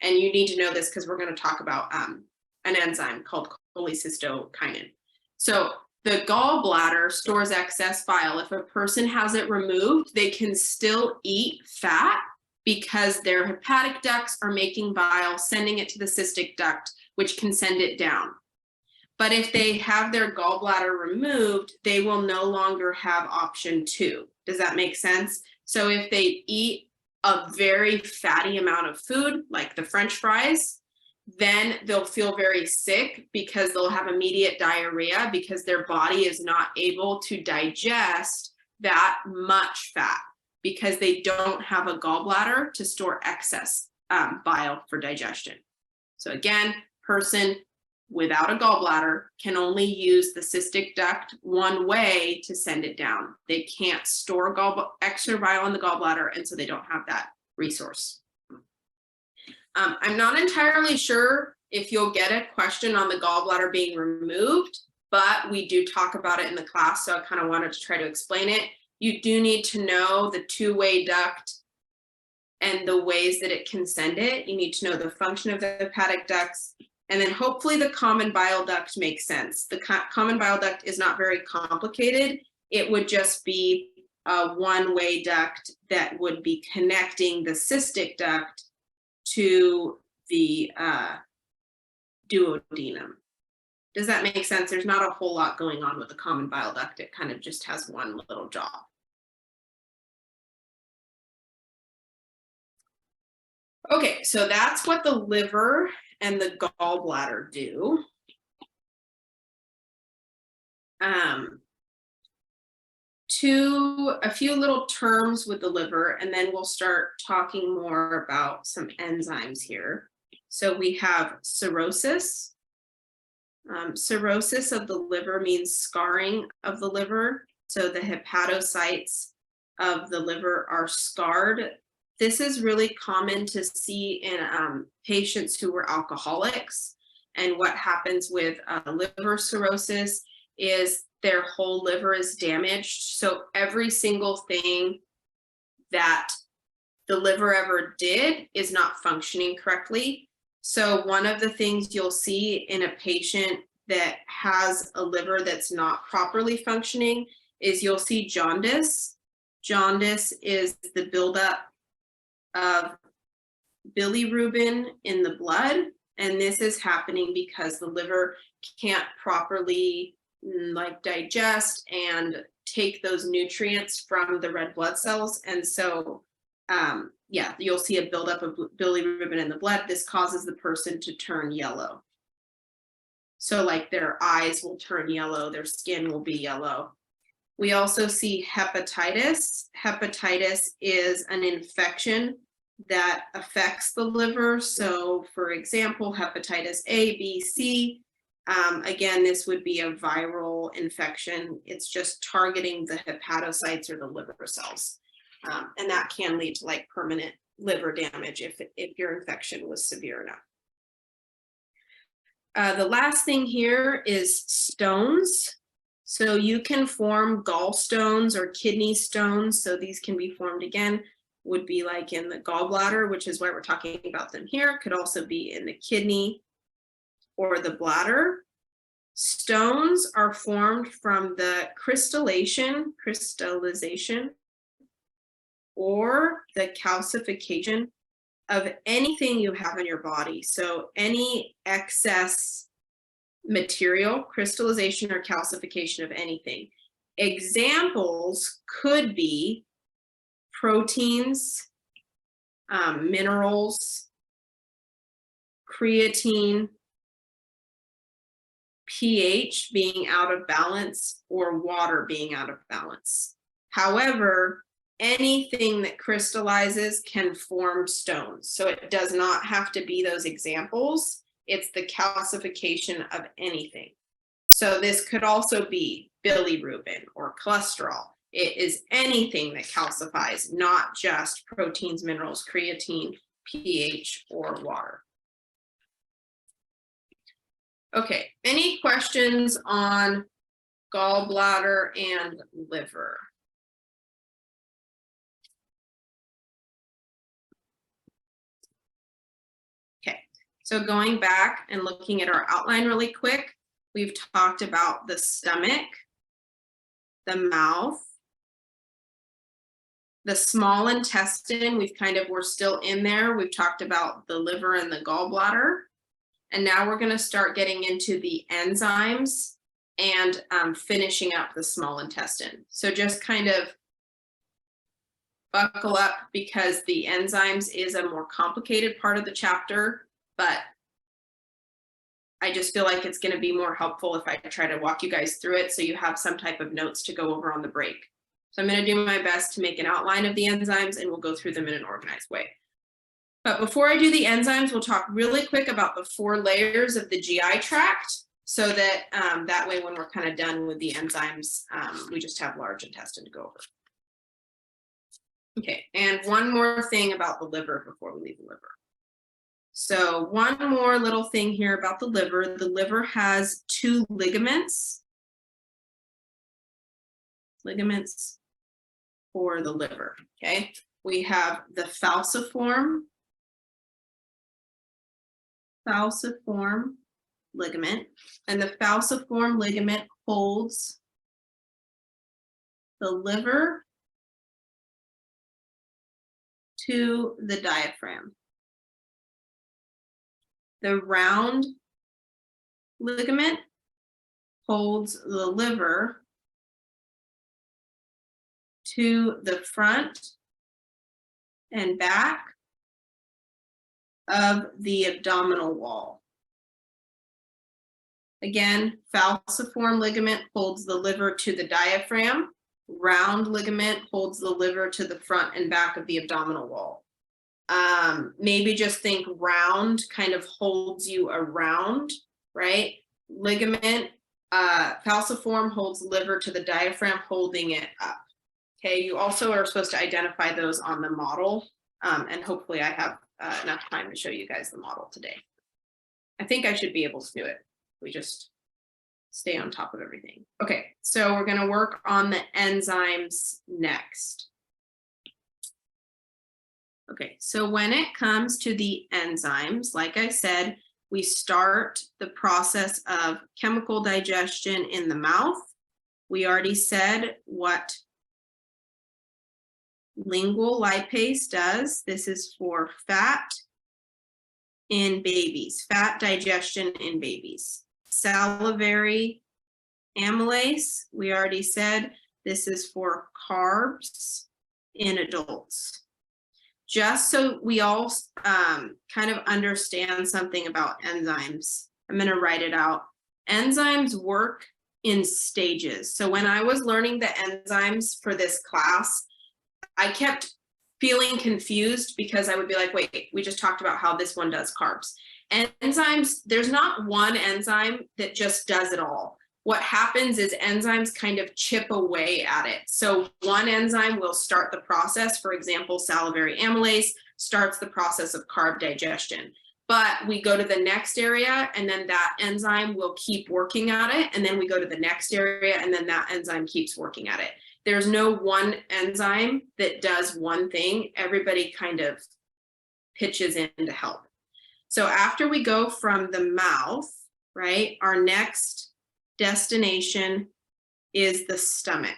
And you need to know this because we're going to talk about an enzyme called cholecystokinin. So the gallbladder stores excess bile. If a person has it removed, they can still eat fat because their hepatic ducts are making bile, sending it to the cystic duct, which can send it down. But if they have their gallbladder removed, they will no longer have option 2. Does that make sense? So if they eat a very fatty amount of food, like the French fries, then they'll feel very sick because they'll have immediate diarrhea because their body is not able to digest that much fat because they don't have a gallbladder to store excess bile for digestion. So again, person without a gallbladder can only use the cystic duct one way to send it down. They can't store extra bile in the gallbladder, and so they don't have that resource. I'm not entirely sure if you'll get a question on the gallbladder being removed, but we do talk about it in the class, so I kind of wanted to try to explain it. You do need to know the two-way duct and the ways that it can send it. You need to know the function of the hepatic ducts, and then hopefully the common bile duct makes sense. The common bile duct is not very complicated. It would just be a one-way duct that would be connecting the cystic duct to the duodenum. Does that make sense? There's not a whole lot going on with the common bile duct. It kind of just has one little job. Okay, so that's what the liver and the gallbladder do. A few little terms with the liver, and then we'll start talking more about some enzymes here. So we have cirrhosis. Cirrhosis of the liver means scarring of the liver. So the hepatocytes of the liver are scarred. This is really common to see in patients who were alcoholics. And what happens with liver cirrhosis is their whole liver is damaged. So every single thing that the liver ever did is not functioning correctly. So one of the things you'll see in a patient that has a liver that's not properly functioning is you'll see jaundice. Jaundice is the buildup of bilirubin in the blood. And this is happening because the liver can't properly digest and take those nutrients from the red blood cells. And so, yeah, you'll see a buildup of bilirubin in the blood. This causes the person to turn yellow. So like their eyes will turn yellow, their skin will be yellow. We also see hepatitis. Hepatitis is an infection that affects the liver. So for example, hepatitis A, B, C. Again, this would be a viral infection. It's just targeting the hepatocytes or the liver cells. And that can lead to like permanent liver damage if your infection was severe enough. The last thing here is stones. So you can form gallstones or kidney stones. So these can be formed again, would be like in the gallbladder, which is why we're talking about them here. Could also be in the kidney or the bladder. Stones are formed from the crystallization, or the calcification of anything you have in your body. So any excess material, crystallization or calcification of anything. Examples could be proteins, minerals, creatine, pH being out of balance, or water being out of balance. However, anything that crystallizes can form stones. So it does not have to be those examples. It's the calcification of anything. So this could also be bilirubin or cholesterol. It is anything that calcifies, not just proteins, minerals, creatine, pH, or water. Okay, any questions on gallbladder and liver? Okay, so going back and looking at our outline really quick, we've talked about the stomach, the mouth, the small intestine. We're still in there. We've talked about the liver and the gallbladder. And now we're going to start getting into the enzymes and finishing up the small intestine. So just kind of buckle up, because the enzymes is a more complicated part of the chapter, but I just feel like it's going to be more helpful if I try to walk you guys through it so you have some type of notes to go over on the break. So I'm going to do my best to make an outline of the enzymes, and we'll go through them in an organized way. But before I do the enzymes, we'll talk really quick about the 4 layers of the GI tract, so that that way when we're kind of done with the enzymes, we just have large intestine to go over. Okay, and one more thing about the liver before we leave the liver. So one more little thing here about the liver. The liver has 2 ligaments. Ligaments for the liver, okay? We have the falciform ligament, and the falciform ligament holds the liver to the diaphragm. The round ligament holds the liver to the front and back of the abdominal wall. Again, falciform ligament holds the liver to the diaphragm. Round ligament holds the liver to the front and back of the abdominal wall. Maybe just think round kind of holds you around, right? Ligament, falciform holds liver to the diaphragm, holding it up. Okay, you also are supposed to identify those on the model, and hopefully I have enough time to show you guys the model today. I think I should be able to do it. We just stay on top of everything. Okay, so we're going to work on the enzymes next. Okay, so when it comes to the enzymes, like I said, we start the process of chemical digestion in the mouth. We already said what lingual lipase does. This is for fat in babies, fat digestion in babies. Salivary amylase, we already said, this is for carbs in adults. Just so we all kind of understand something about enzymes, I'm going to write it out. Enzymes work in stages. So when I was learning the enzymes for this class, I kept feeling confused, because I would be like, wait, we just talked about how this one does carbs. Enzymes, there's not one enzyme that just does it all. What happens is enzymes kind of chip away at it. So one enzyme will start the process. For example, salivary amylase starts the process of carb digestion. But we go to the next area, and then that enzyme will keep working at it. And then we go to the next area, and then that enzyme keeps working at it. There's no one enzyme that does one thing. Everybody kind of pitches in to help. So after we go from the mouth, right, our next destination is the stomach.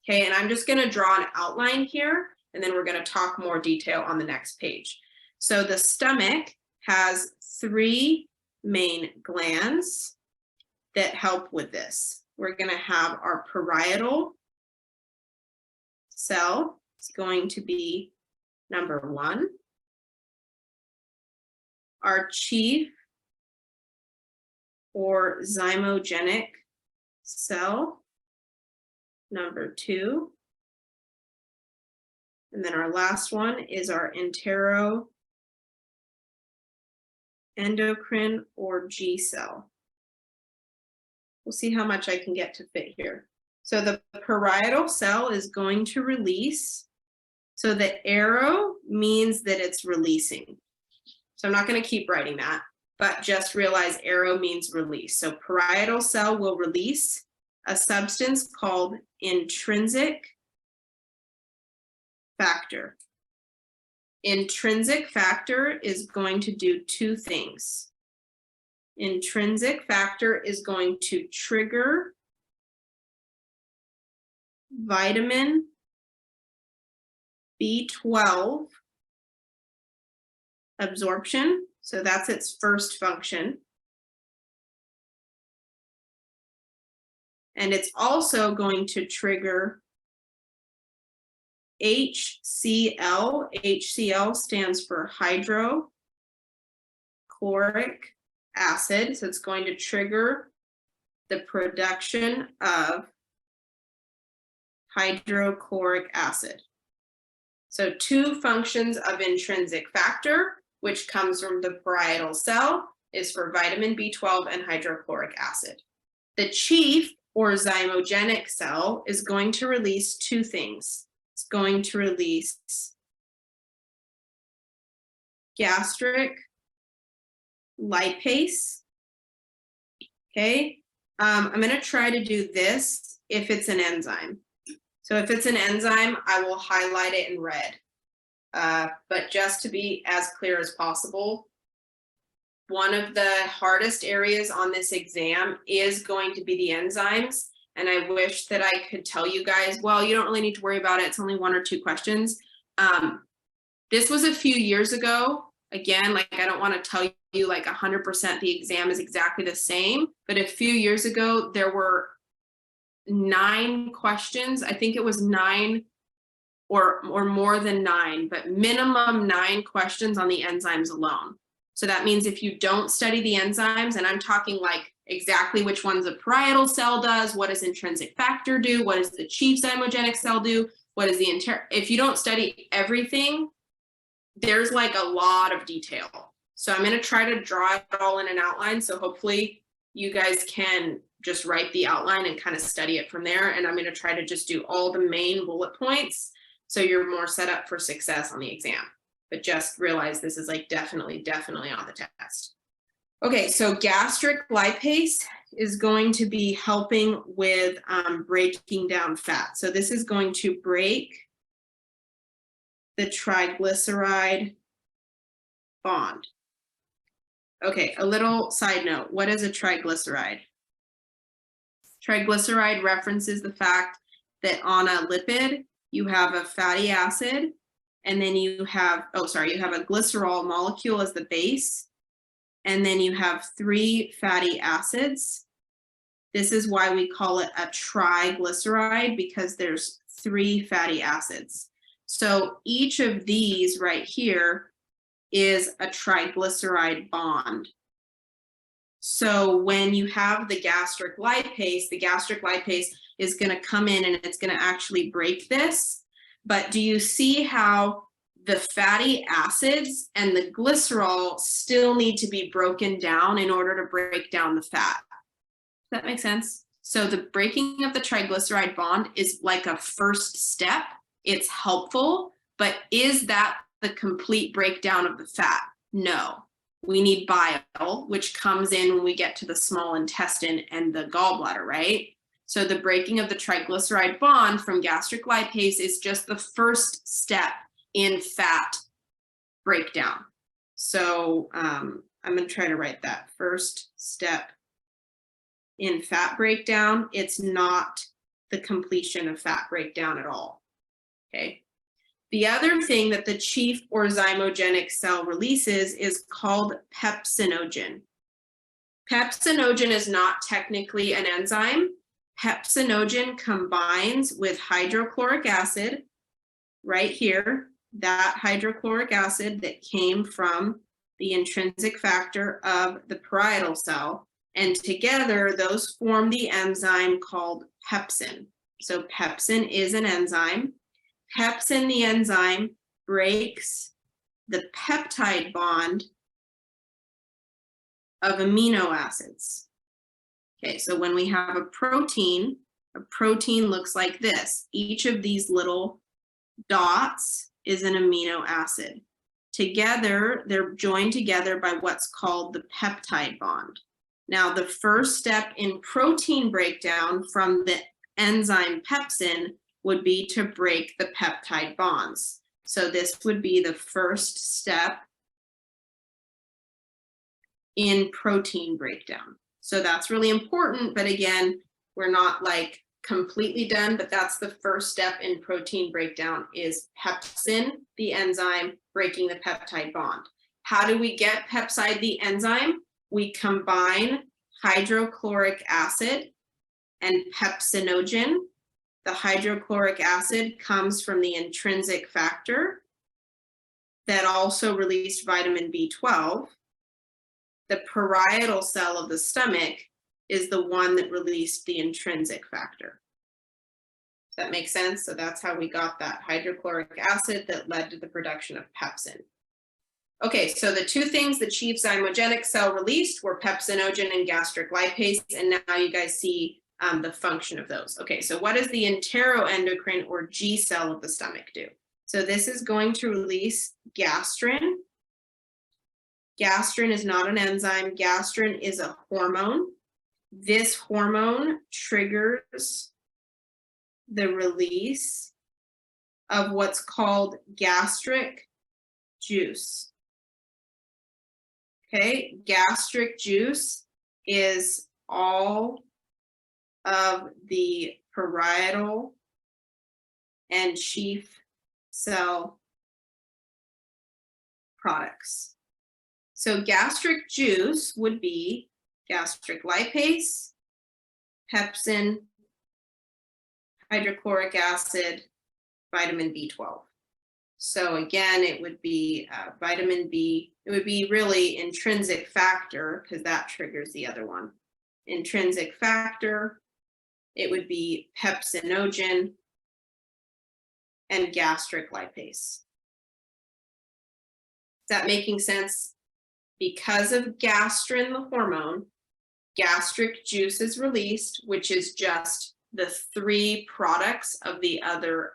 Okay, and I'm just going to draw an outline here, and then we're going to talk more detail on the next page. So the stomach has 3 main glands that help with this. We're going to have our parietal cell. It's going to be number 1. Our chief or zymogenic cell, number 2. And then our last one is our enteroendocrine or G cell. We'll see how much I can get to fit here. So the parietal cell is going to release. So the arrow means that it's releasing. So I'm not going to keep writing that, but just realize arrow means release. So parietal cell will release a substance called intrinsic factor. Intrinsic factor is going to do 2 things. Intrinsic factor is going to trigger vitamin B12 absorption. So that's its first function. And it's also going to trigger HCl. HCl stands for hydrochloric acid. So it's going to trigger the production of hydrochloric acid. So 2 functions of intrinsic factor, which comes from the parietal cell, is for vitamin B12 and hydrochloric acid. The chief or zymogenic cell is going to release 2 things. It's going to release gastric lipase. Okay, I'm going to try to do this if it's an enzyme. So if it's an enzyme, I will highlight it in red. But just to be as clear as possible, one of the hardest areas on this exam is going to be the enzymes. And I wish that I could tell you guys, well, you don't really need to worry about it. It's only 1 or 2 questions. This was a few years ago. Again, like I don't want to tell you like 100% the exam is exactly the same, but a few years ago, there were 9 questions. I think it was 9 or more than 9, but minimum 9 questions on the enzymes alone. So that means if you don't study the enzymes, and I'm talking like exactly which ones a parietal cell does, what does intrinsic factor do, what does the chief zymogenic cell do, what is the if you don't study everything, there's like a lot of detail. So I'm going to try to draw it all in an outline. So hopefully you guys can just write the outline and kind of study it from there. And I'm going to try to just do all the main bullet points so you're more set up for success on the exam. But just realize this is like definitely on the test. Okay, so gastric lipase is going to be helping with breaking down fat. So this is going to break the triglyceride bond. Okay, a little side note. What is a triglyceride? Triglyceride references the fact that on a lipid, you have a fatty acid, and then you have, you have a glycerol molecule as the base, and then you have 3 fatty acids. This is why we call it a triglyceride, because there's 3 fatty acids. So each of these right here is a triglyceride bond. So when you have the gastric lipase is going to come in and it's going to actually break this. But do you see how the fatty acids and the glycerol still need to be broken down in order to break down the fat? Does that make sense? So the breaking of the triglyceride bond is like a first step. It's helpful, but is that the complete breakdown of the fat? No. We need bile, which comes in when we get to the small intestine and the gallbladder, right? So the breaking of the triglyceride bond from gastric lipase is just the first step in fat breakdown. So I'm going to try to write that first step in fat breakdown. It's not the completion of fat breakdown at all. Okay. The other thing that the chief or zymogenic cell releases is called pepsinogen. Pepsinogen is not technically an enzyme. Pepsinogen combines with hydrochloric acid right here, that hydrochloric acid that came from the intrinsic factor of the parietal cell. And together, those form the enzyme called pepsin. So pepsin is an enzyme. Pepsin, the enzyme, breaks the peptide bond of amino acids. Okay, so when we have a protein looks like this. Each of these little dots is an amino acid. Together, they're joined together by what's called the peptide bond. Now, the first step in protein breakdown from the enzyme pepsin would be to break the peptide bonds. So this would be the first step in protein breakdown. So that's really important, but again, we're not like completely done, but that's the first step in protein breakdown is pepsin, the enzyme, breaking the peptide bond. How do we get pepside, the enzyme? We combine hydrochloric acid and pepsinogen. The hydrochloric acid comes from the intrinsic factor that also released vitamin B12. The parietal cell of the stomach is the one that released the intrinsic factor. Does that make sense? So that's how we got that hydrochloric acid that led to the production of pepsin. Okay, so the two things the chief zymogenic cell released were pepsinogen and gastric lipase, and now you guys see the function of those. Okay, so what does the enteroendocrine or G cell of the stomach do? So this is going to release gastrin. Gastrin is not an enzyme. Gastrin is a hormone. This hormone triggers the release of what's called gastric juice. Okay, gastric juice is all of the parietal and chief cell products. So gastric juice would be gastric lipase, pepsin, hydrochloric acid, vitamin B12. So again, it would be vitamin B. It would be really intrinsic factor because that triggers the other one. Intrinsic factor, it would be pepsinogen and gastric lipase. Is that making sense? Because of gastrin, the hormone, gastric juice is released, which is just the three products of the other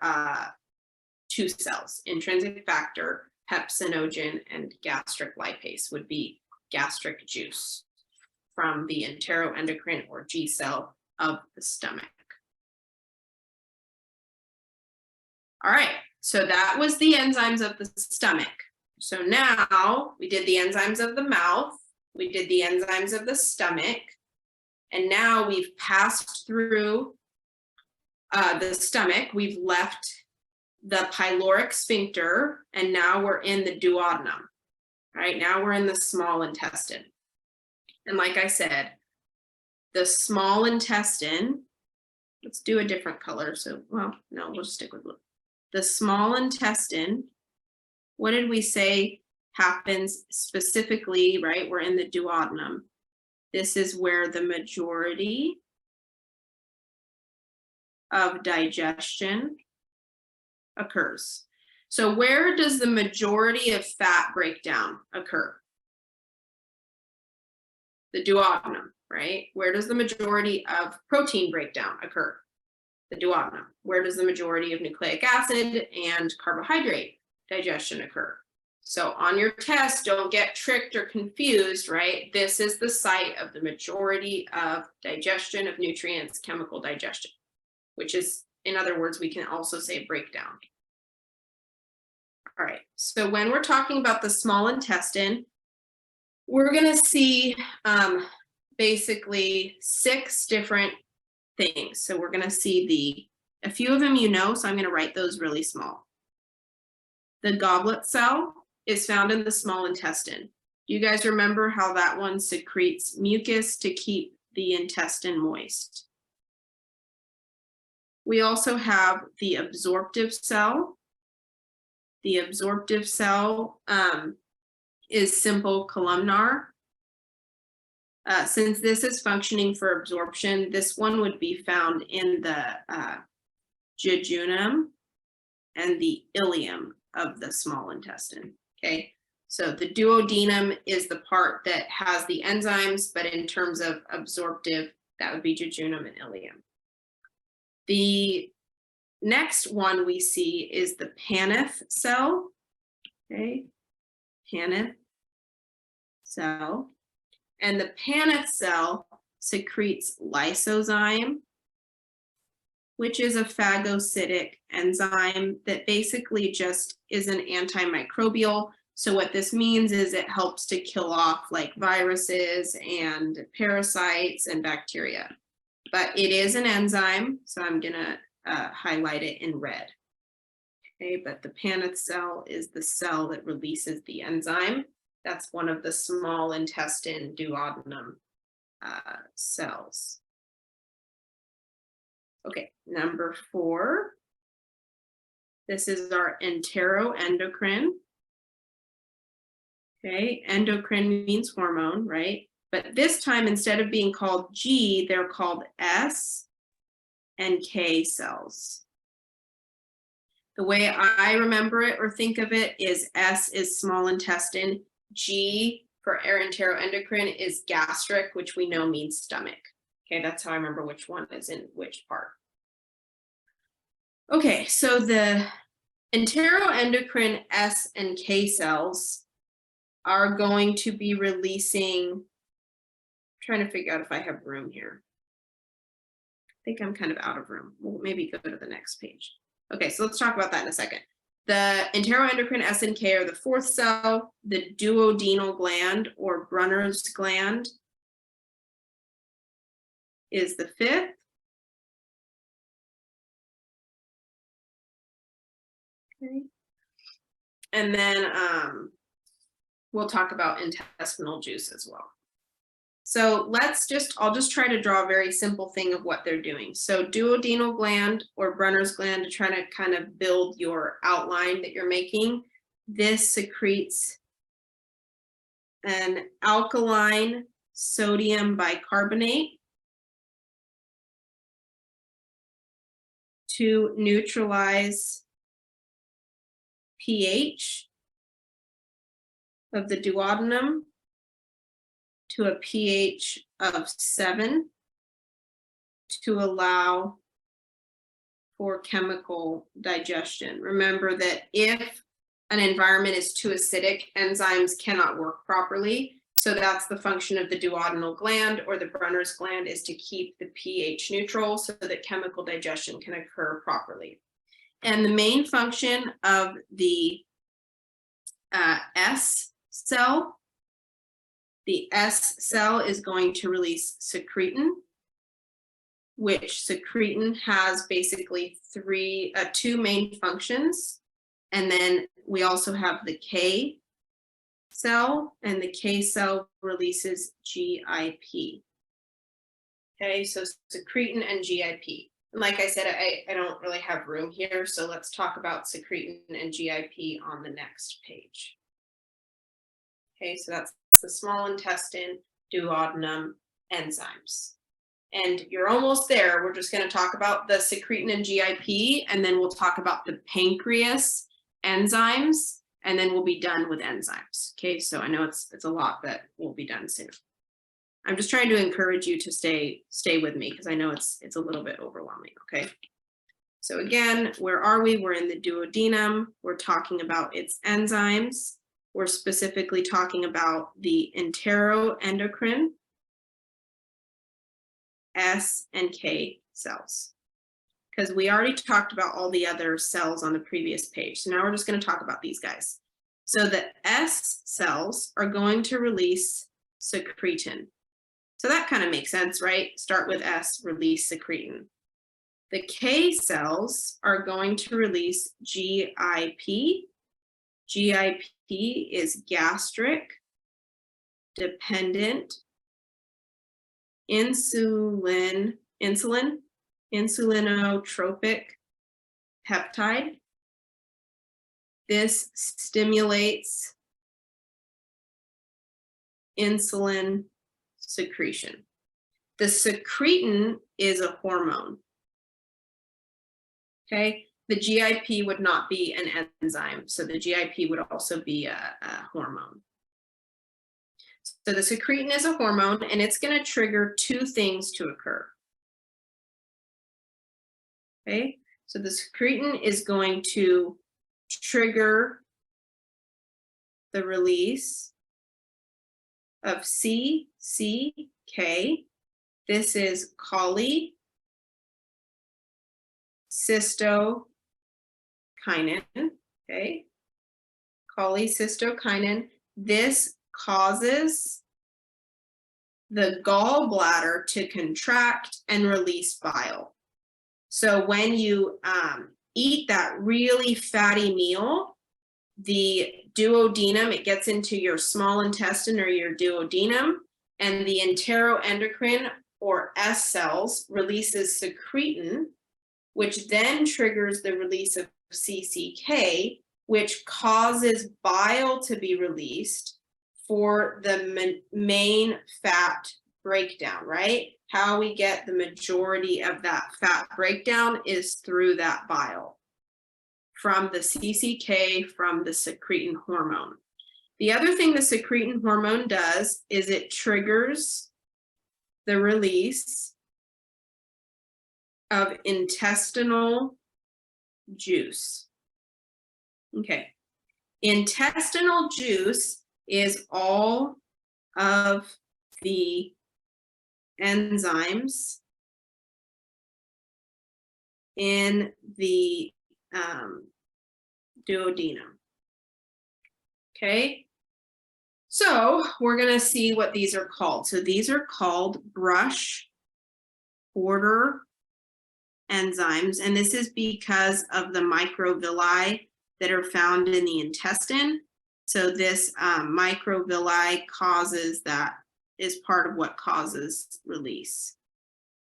two cells. Intrinsic factor, pepsinogen, and gastric lipase would be gastric juice from the enteroendocrine or G cell of the stomach. All right, so that was the enzymes of the stomach. So now we did the enzymes of the mouth, we did the enzymes of the stomach, and now we've passed through the stomach, we've left the pyloric sphincter, and now we're in the duodenum. Right now we're in the small intestine. And like I said, the small intestine, let's do a different color. So, well, no, we'll stick with blue. The small intestine, what did we say happens specifically, right? We're in the duodenum. This is where the majority of digestion occurs. So where does the majority of fat breakdown occur? The duodenum, right? Where does the majority of protein breakdown occur? The duodenum. Where does the majority of nucleic acid and carbohydrate digestion occur? So on your test, don't get tricked or confused, right? This is the site of the majority of digestion of nutrients, chemical digestion, which is, in other words, we can also say breakdown. All right, so when we're talking about the small intestine, we're going to see basically 6 different things. So we're going to see a few of them you know, so I'm going to write those really small. The goblet cell is found in the small intestine. Do you guys remember how that one secretes mucus to keep the intestine moist? We also have the absorptive cell. The absorptive cell is simple columnar. Since this is functioning for absorption, this one would be found in the jejunum and the ileum of the small intestine, okay? So the duodenum is the part that has the enzymes, but in terms of absorptive, that would be jejunum and ileum. The next one we see is the Paneth cell, okay? Paneth cell. And the Paneth cell secretes lysozyme, which is a phagocytic enzyme that basically just is an antimicrobial. So what this means is it helps to kill off like viruses and parasites and bacteria. But it is an enzyme, so I'm gonna highlight it in red. Okay, but the Paneth cell is the cell that releases the enzyme. That's one of the small intestine duodenum cells. Okay, number 4. This is our enteroendocrine. Okay, endocrine means hormone, right? But this time, instead of being called G, they're called S and K cells. The way I remember it or think of it is S is small intestine, G for enteroendocrine is gastric, which we know means stomach. Okay, that's how I remember which one is in which part. Okay, so the enteroendocrine S and K cells are going to be releasing, I'm trying to figure out if I have room here. I think I'm kind of out of room. We'll maybe go to the next page. Okay, so let's talk about that in a second. The enteroendocrine S and K are the 4th cell. The duodenal gland or Brunner's gland is the 5th. Okay. And then we'll talk about intestinal juice as well. So I'll just try to draw a very simple thing of what they're doing. So duodenal gland or Brunner's gland, to try to kind of build your outline that you're making. This secretes an alkaline sodium bicarbonate to neutralize pH of the duodenum to a pH of 7 to allow for chemical digestion. Remember that if an environment is too acidic, enzymes cannot work properly. So that's the function of the duodenal gland or the Brunner's gland, is to keep the pH neutral so that chemical digestion can occur properly. And the main function of the S cell, the S cell is going to release secretin, which secretin has basically two main functions. And then we also have the K cell, and the K cell releases GIP. Okay, so secretin and GIP. And like I said, I don't really have room here, so let's talk about secretin and GIP on the next page. Okay, so that's the small intestine, duodenum, enzymes. And you're almost there. We're just going to talk about the secretin and GIP, and then we'll talk about the pancreas enzymes, and then we'll be done with enzymes. Okay, so I know it's a lot, but we'll be done soon. I'm just trying to encourage you to stay with me because I know it's a little bit overwhelming. Okay, so again, where are we? We're in the duodenum. We're talking about its enzymes. We're specifically talking about the enteroendocrine S and K cells, because we already talked about all the other cells on the previous page. So now we're just going to talk about these guys. So the S cells are going to release secretin. So that kind of makes sense, right? Start with S, release secretin. The K cells are going to release GIP, GIP is gastric dependent insulinotropic peptide. This stimulates insulin secretion. The secretin is a hormone. Okay, the GIP would not be an enzyme, so the GIP would also be a hormone. So the secretin is a hormone, and it's going to trigger two things to occur. Okay, so the secretin is going to trigger the release of CCK. This is cholecystokinin, okay? Cholecystokinin. This causes the gallbladder to contract and release bile. So when you eat that really fatty meal, the duodenum, it gets into your small intestine or your duodenum, and the enteroendocrine or S cells releases secretin, which then triggers the release of CCK, which causes bile to be released for the main fat breakdown, right? How we get the majority of that fat breakdown is through that bile from the CCK, from the secretin hormone. The other thing the secretin hormone does is it triggers the release of intestinal juice. Okay, intestinal juice is all of the enzymes in the duodenum. Okay, so we're going to see what these are called. So these are called brush border enzymes, and this is because of the microvilli that are found in the intestine. So this microvilli causes that, is part of what causes release.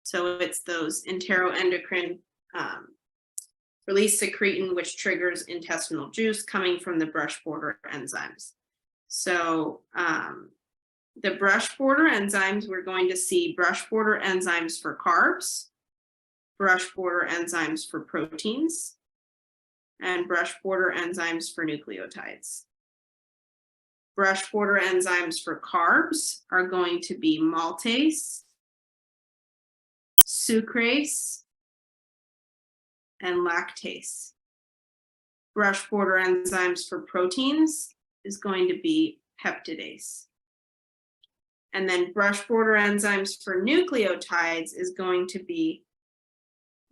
So it's those enteroendocrine release secretin, which triggers intestinal juice coming from the brush border enzymes. So the brush border enzymes, we're going to see brush border enzymes for carbs, brush border enzymes for proteins, and brush border enzymes for nucleotides. Brush border enzymes for carbs are going to be maltase, sucrase, and lactase. Brush border enzymes for proteins is going to be peptidase. And then brush border enzymes for nucleotides is going to be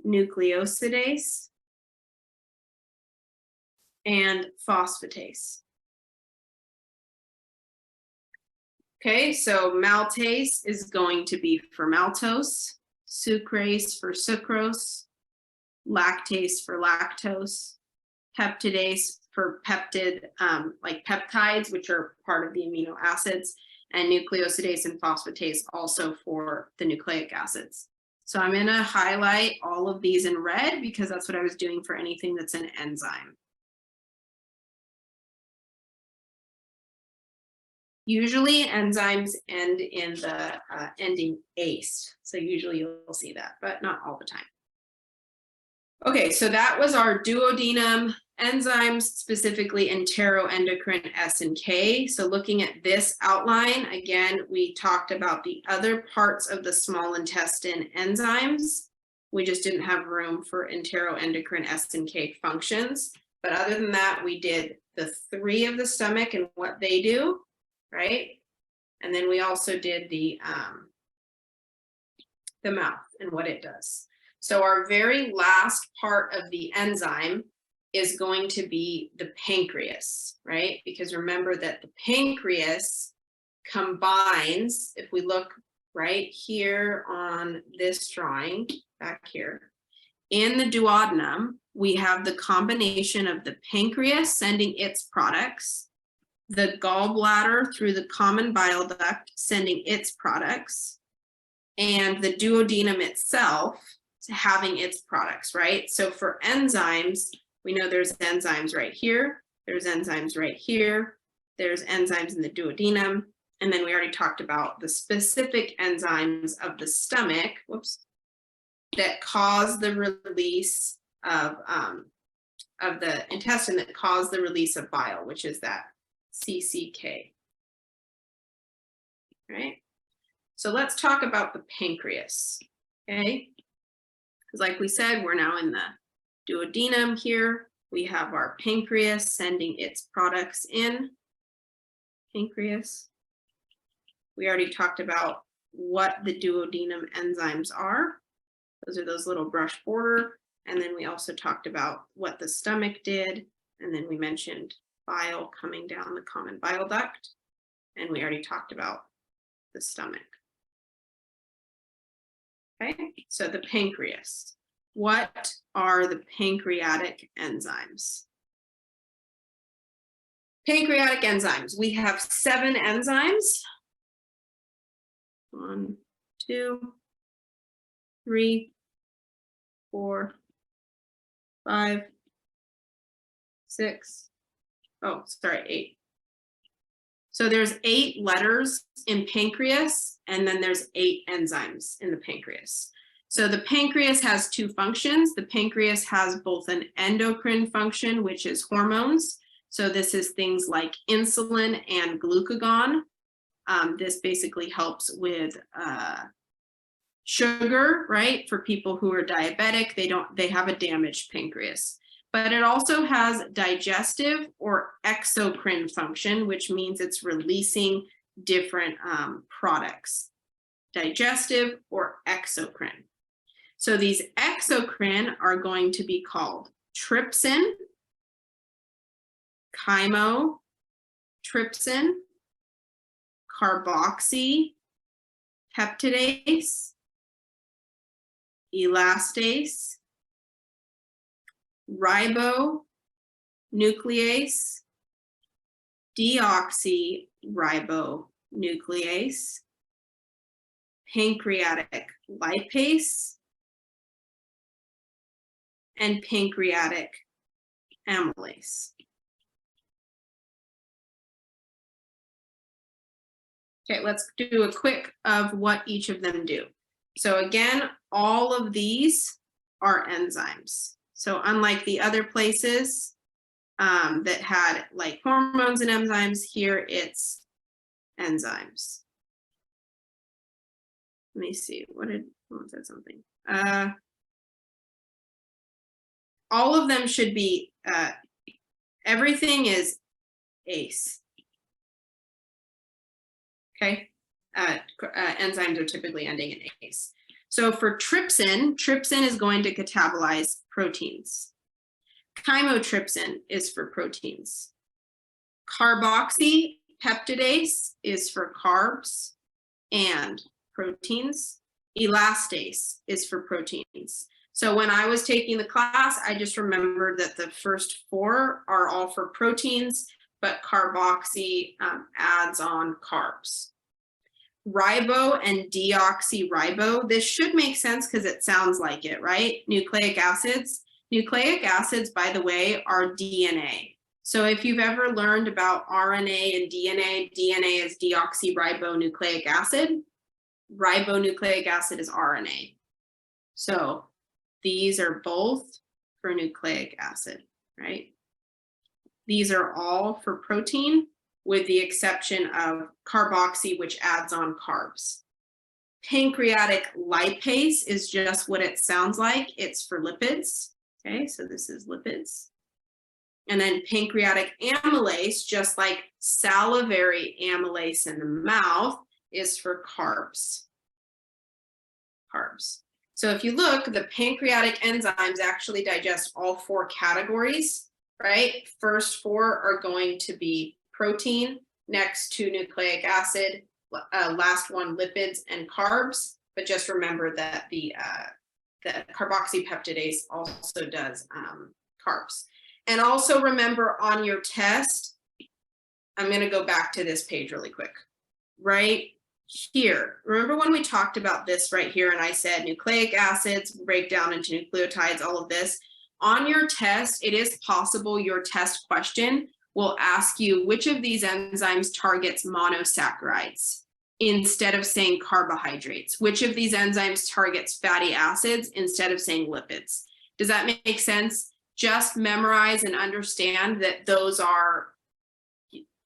nucleosidase and phosphatase. Okay, so maltase is going to be for maltose, sucrase for sucrose, lactase for lactose, peptidase for peptid, like peptides, which are part of the amino acids, and nucleosidase and phosphatase also for the nucleic acids. So I'm going to highlight all of these in red because that's what I was doing for anything that's an enzyme. Usually enzymes end in the ending ase. So usually you'll see that, but not all the time. Okay, so that was our duodenum enzymes, specifically enteroendocrine S and K. So looking at this outline, again, we talked about the other parts of the small intestine enzymes. We just didn't have room for enteroendocrine S and K functions. But other than that, we did the 3 of the stomach and what they do, right? And then we also did the mouth and what it does. So our very last part of the enzyme is going to be the pancreas, right? Because remember that the pancreas combines, if we look right here on this drawing back here, in the duodenum, we have the combination of the pancreas sending its products, the gallbladder through the common bile duct sending its products, and the duodenum itself having its products, right? So for enzymes, we know there's enzymes right here, there's enzymes right here, there's enzymes in the duodenum, and then we already talked about the specific enzymes of the stomach, that cause the release of the intestine, that cause the release of bile, which is that CCK. Right? So let's talk about the pancreas, okay? Because like we said, we're now in the duodenum here. We have our pancreas sending its products in. Pancreas. We already talked about what the duodenum enzymes are. Those are those little brush border. And then we also talked about what the stomach did. And then we mentioned bile coming down the common bile duct. And we already talked about the stomach. Okay, so the pancreas. What are the pancreatic enzymes? Pancreatic enzymes. We have 7 enzymes. 1, 2, 3, 4, 5, 6. Oh, sorry, 8. So there's 8 letters in pancreas, and then there's 8 enzymes in the pancreas. So the pancreas has 2 functions. The pancreas has both an endocrine function, which is hormones. So this is things like insulin and glucagon. This basically helps with sugar, right? For people who are diabetic, they have a damaged pancreas. But it also has digestive or exocrine function, which means it's releasing different products, digestive or exocrine. So these exocrine are going to be called trypsin, chymotrypsin, carboxypeptidase, elastase, ribonuclease, deoxyribonuclease, pancreatic lipase, and pancreatic amylase. Okay, let's do a quick of what each of them do. So again, all of these are enzymes. So unlike the other places that had like hormones and enzymes, here it's enzymes. Let me see, someone said something. All of them should be, everything is ACE. Okay, enzymes are typically ending in ACE. So for trypsin, trypsin is going to catabolize proteins. Chymotrypsin is for proteins. Carboxypeptidase is for carbs and proteins. Elastase is for proteins. So when I was taking the class, I just remembered that the first 4 are all for proteins, but carboxy adds on carbs. Ribo and deoxyribo, this should make sense because it sounds like it, right? Nucleic acids. Nucleic acids, by the way, are DNA. So if you've ever learned about RNA and DNA, DNA is deoxyribonucleic acid. Ribonucleic acid is RNA. So these are both for nucleic acid, right? These are all for protein, with the exception of carboxy, which adds on carbs. Pancreatic lipase is just what it sounds like. It's for lipids. Okay, so this is lipids. And then pancreatic amylase, just like salivary amylase in the mouth, is for carbs. Carbs. So if you look, the pancreatic enzymes actually digest all 4 categories, right? First 4 are going to be protein, next 2 nucleic acid, last one lipids and carbs. But just remember that the the carboxypeptidase also does carbs. And also remember on your test, I'm going to go back to this page really quick. Right here. Remember when we talked about this right here and I said nucleic acids break down into nucleotides, all of this? On your test, it is possible your test question will ask you which of these enzymes targets monosaccharides instead of saying carbohydrates. Which of these enzymes targets fatty acids instead of saying lipids? Does that make sense? Just memorize and understand that those are,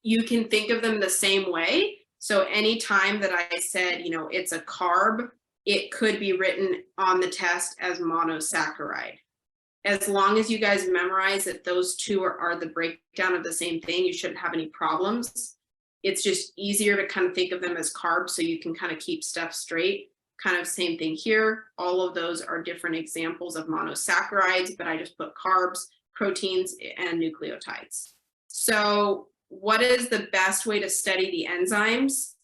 you can think of them the same way. So anytime that I said, you know, it's a carb, it could be written on the test as monosaccharide. As long as you guys memorize that those two are the breakdown of the same thing, you shouldn't have any problems. It's just easier to kind of think of them as carbs so you can kind of keep stuff straight. Kind of same thing here. All of those are different examples of monosaccharides, but I just put carbs, proteins, and nucleotides. So what is the best way to study the enzymes?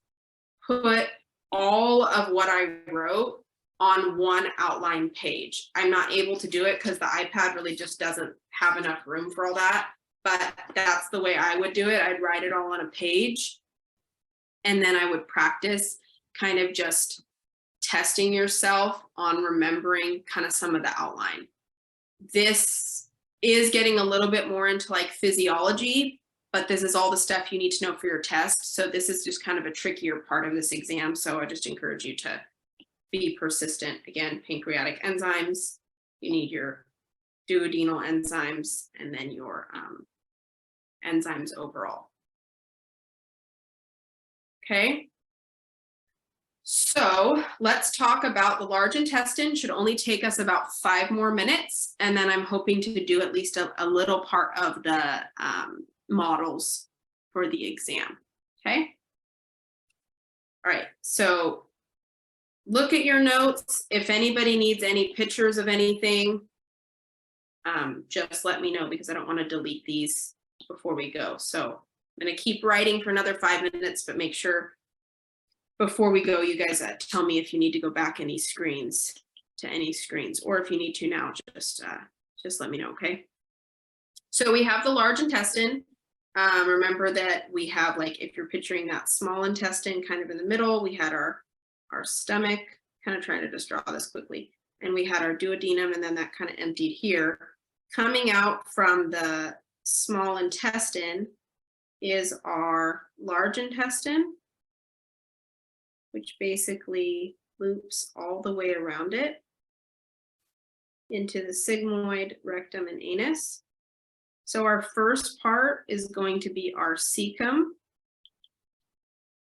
Put all of what I wrote on one outline page. I'm not able to do it because the iPad really just doesn't have enough room for all that, but that's the way I would do it. I'd write it all on a page, and then I would practice kind of just testing yourself on remembering kind of some of the outline. This is getting a little bit more into like physiology, but this is all the stuff you need to know for your test. So this is just kind of a trickier part of this exam. So I just encourage you to be persistent. Again, pancreatic enzymes, you need your duodenal enzymes, and then your enzymes overall. Okay. So let's talk about the large intestine. Should only take us about 5 more minutes. And then I'm hoping to do at least a little part of the models for the exam. Okay. All right. So look at your notes. If anybody needs any pictures of anything, just let me know because I don't want to delete these before we go. So I'm going to keep writing for another 5 minutes, but make sure before we go, you guys tell me if you need to go back any screens to any screens, or if you need to now, just let me know, okay? So we have the large intestine. Remember that we have, like, if you're picturing that small intestine kind of in the middle, we had our stomach, kind of trying to just draw this quickly, and we had our duodenum, and then that kind of emptied here. Coming out from the small intestine is our large intestine, which basically loops all the way around it into the sigmoid, rectum, and anus. So our first part is going to be our cecum,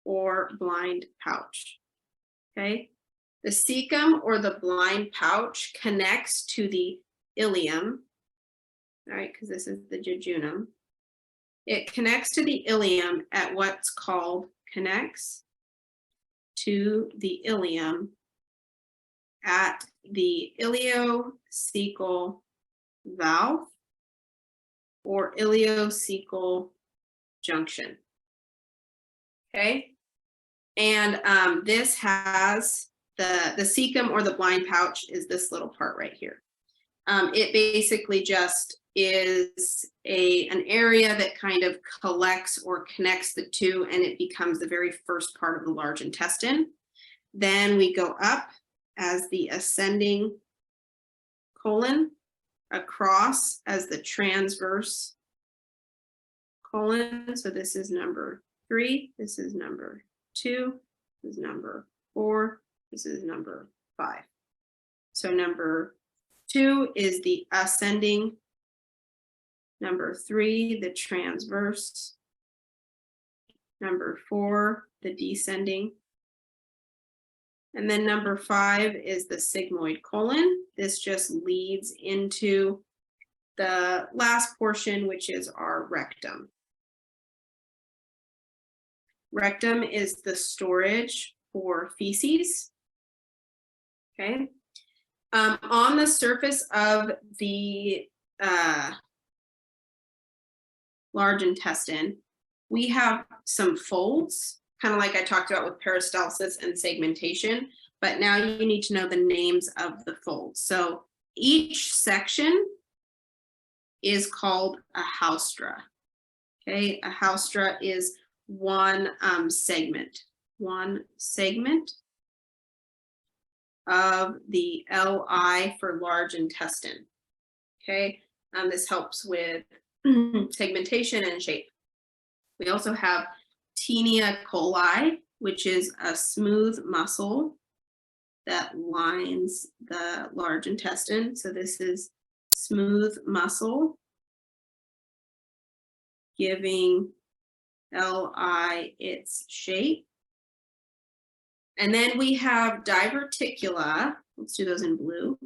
or blind pouch. Okay, the cecum or the blind pouch connects to the ileum, all right, because this is the jejunum. It connects to the ileum at what's called, connects to the ileum at the ileocecal valve or ileocecal junction. Okay, and this has the cecum or the blind pouch is this little part right here. It basically just is an area that kind of collects or connects the two, and it becomes the very first part of the large intestine. Then we go up as the ascending colon, across as the transverse colon. So this is number 3, this is number 2, this is number 4, this is number 5. So number 2 is the ascending, number 3, the transverse, number 4, the descending, and then number 5 is the sigmoid colon. This just leads into the last portion, which is our rectum. Rectum is the storage for feces. Okay. On the surface of the large intestine, we have some folds, kind of like I talked about with peristalsis and segmentation, but now you need to know the names of the folds. So each section is called a haustra. Okay, a haustra is one segment of the LI for large intestine. Okay, this helps with segmentation and shape. We also have tinea coli, which is a smooth muscle that lines the large intestine. So this is smooth muscle giving LI its shape. And then we have diverticula. Let's do those in blue.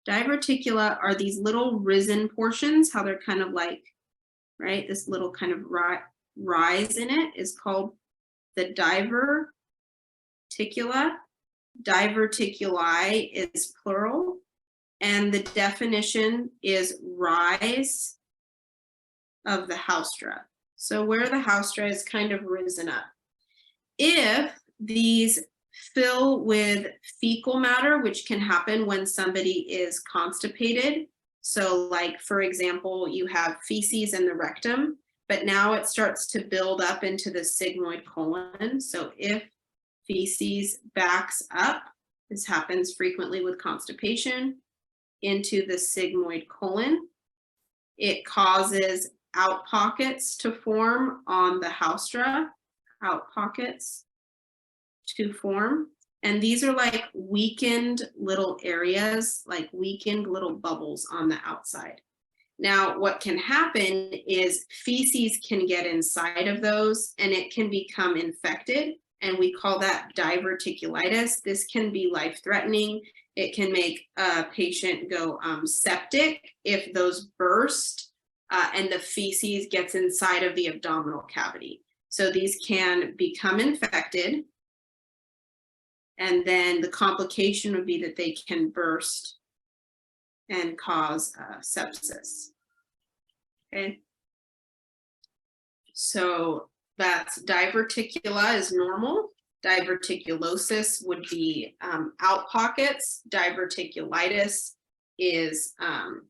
Diverticula are these little risen portions, how they're kind of like, right? This little kind of rise in it is called the diverticula. Diverticuli is plural, and the definition is rise of the haustra. So where the haustra is kind of risen up. If these fill with fecal matter, which can happen when somebody is constipated. So like, for example, you have feces in the rectum, but now it starts to build up into the sigmoid colon. So if feces backs up, this happens frequently with constipation, into the sigmoid colon, it causes out pockets to form on the haustra, out pockets to form. And these are like weakened little areas, like weakened little bubbles on the outside. Now, what can happen is feces can get inside of those and it can become infected. And we call that diverticulitis. This can be life-threatening. It can make a patient go septic if those burst and the feces gets inside of the abdominal cavity. So these can become infected. And then the complication would be that they can burst and cause sepsis. Okay. So that's diverticula is normal. Diverticulosis would be out pockets. Diverticulitis is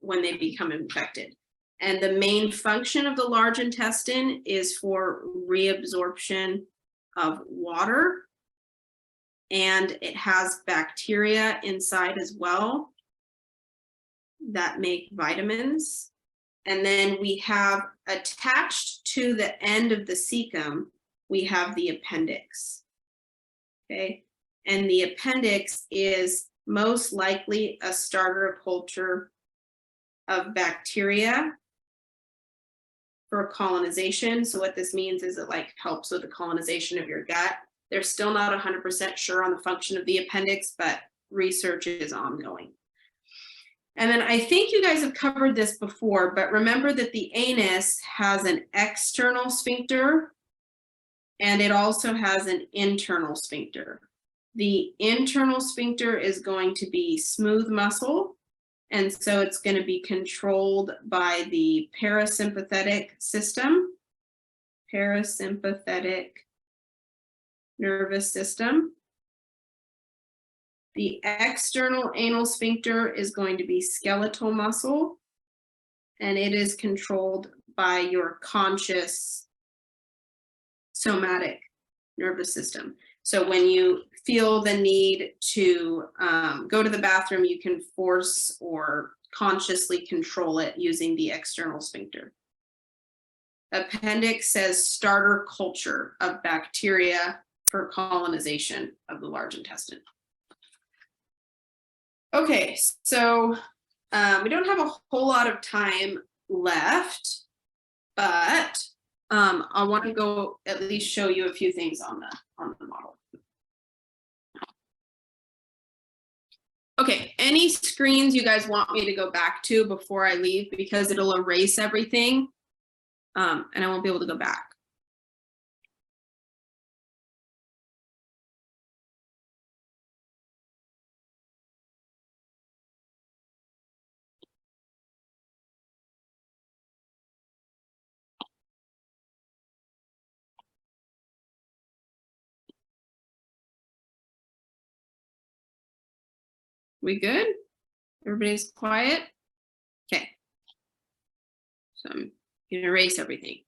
when they become infected. And the main function of the large intestine is for reabsorption of water. And it has bacteria inside as well that make vitamins. And then we have attached to the end of the cecum, we have the appendix. Okay, and the appendix is most likely a starter culture of bacteria for colonization. So what this means is it like helps with the colonization of your gut. They're still not 100% sure on the function of the appendix, but research is ongoing. And then I think you guys have covered this before, but remember that the anus has an external sphincter and it also has an internal sphincter. The internal sphincter is going to be smooth muscle, and so it's going to be controlled by the parasympathetic system, parasympathetic nervous system. The external anal sphincter is going to be skeletal muscle, and it is controlled by your conscious somatic nervous system. So when you feel the need to go to the bathroom, you can force or consciously control it using the external sphincter. Appendix says starter culture of bacteria for colonization of the large intestine. Okay, so we don't have a whole lot of time left, but I want to go at least show you a few things on the model. Okay, any screens you guys want me to go back to before I leave, because it'll erase everything and I won't be able to go back. We good? Everybody's quiet? Okay. So I'm gonna erase everything.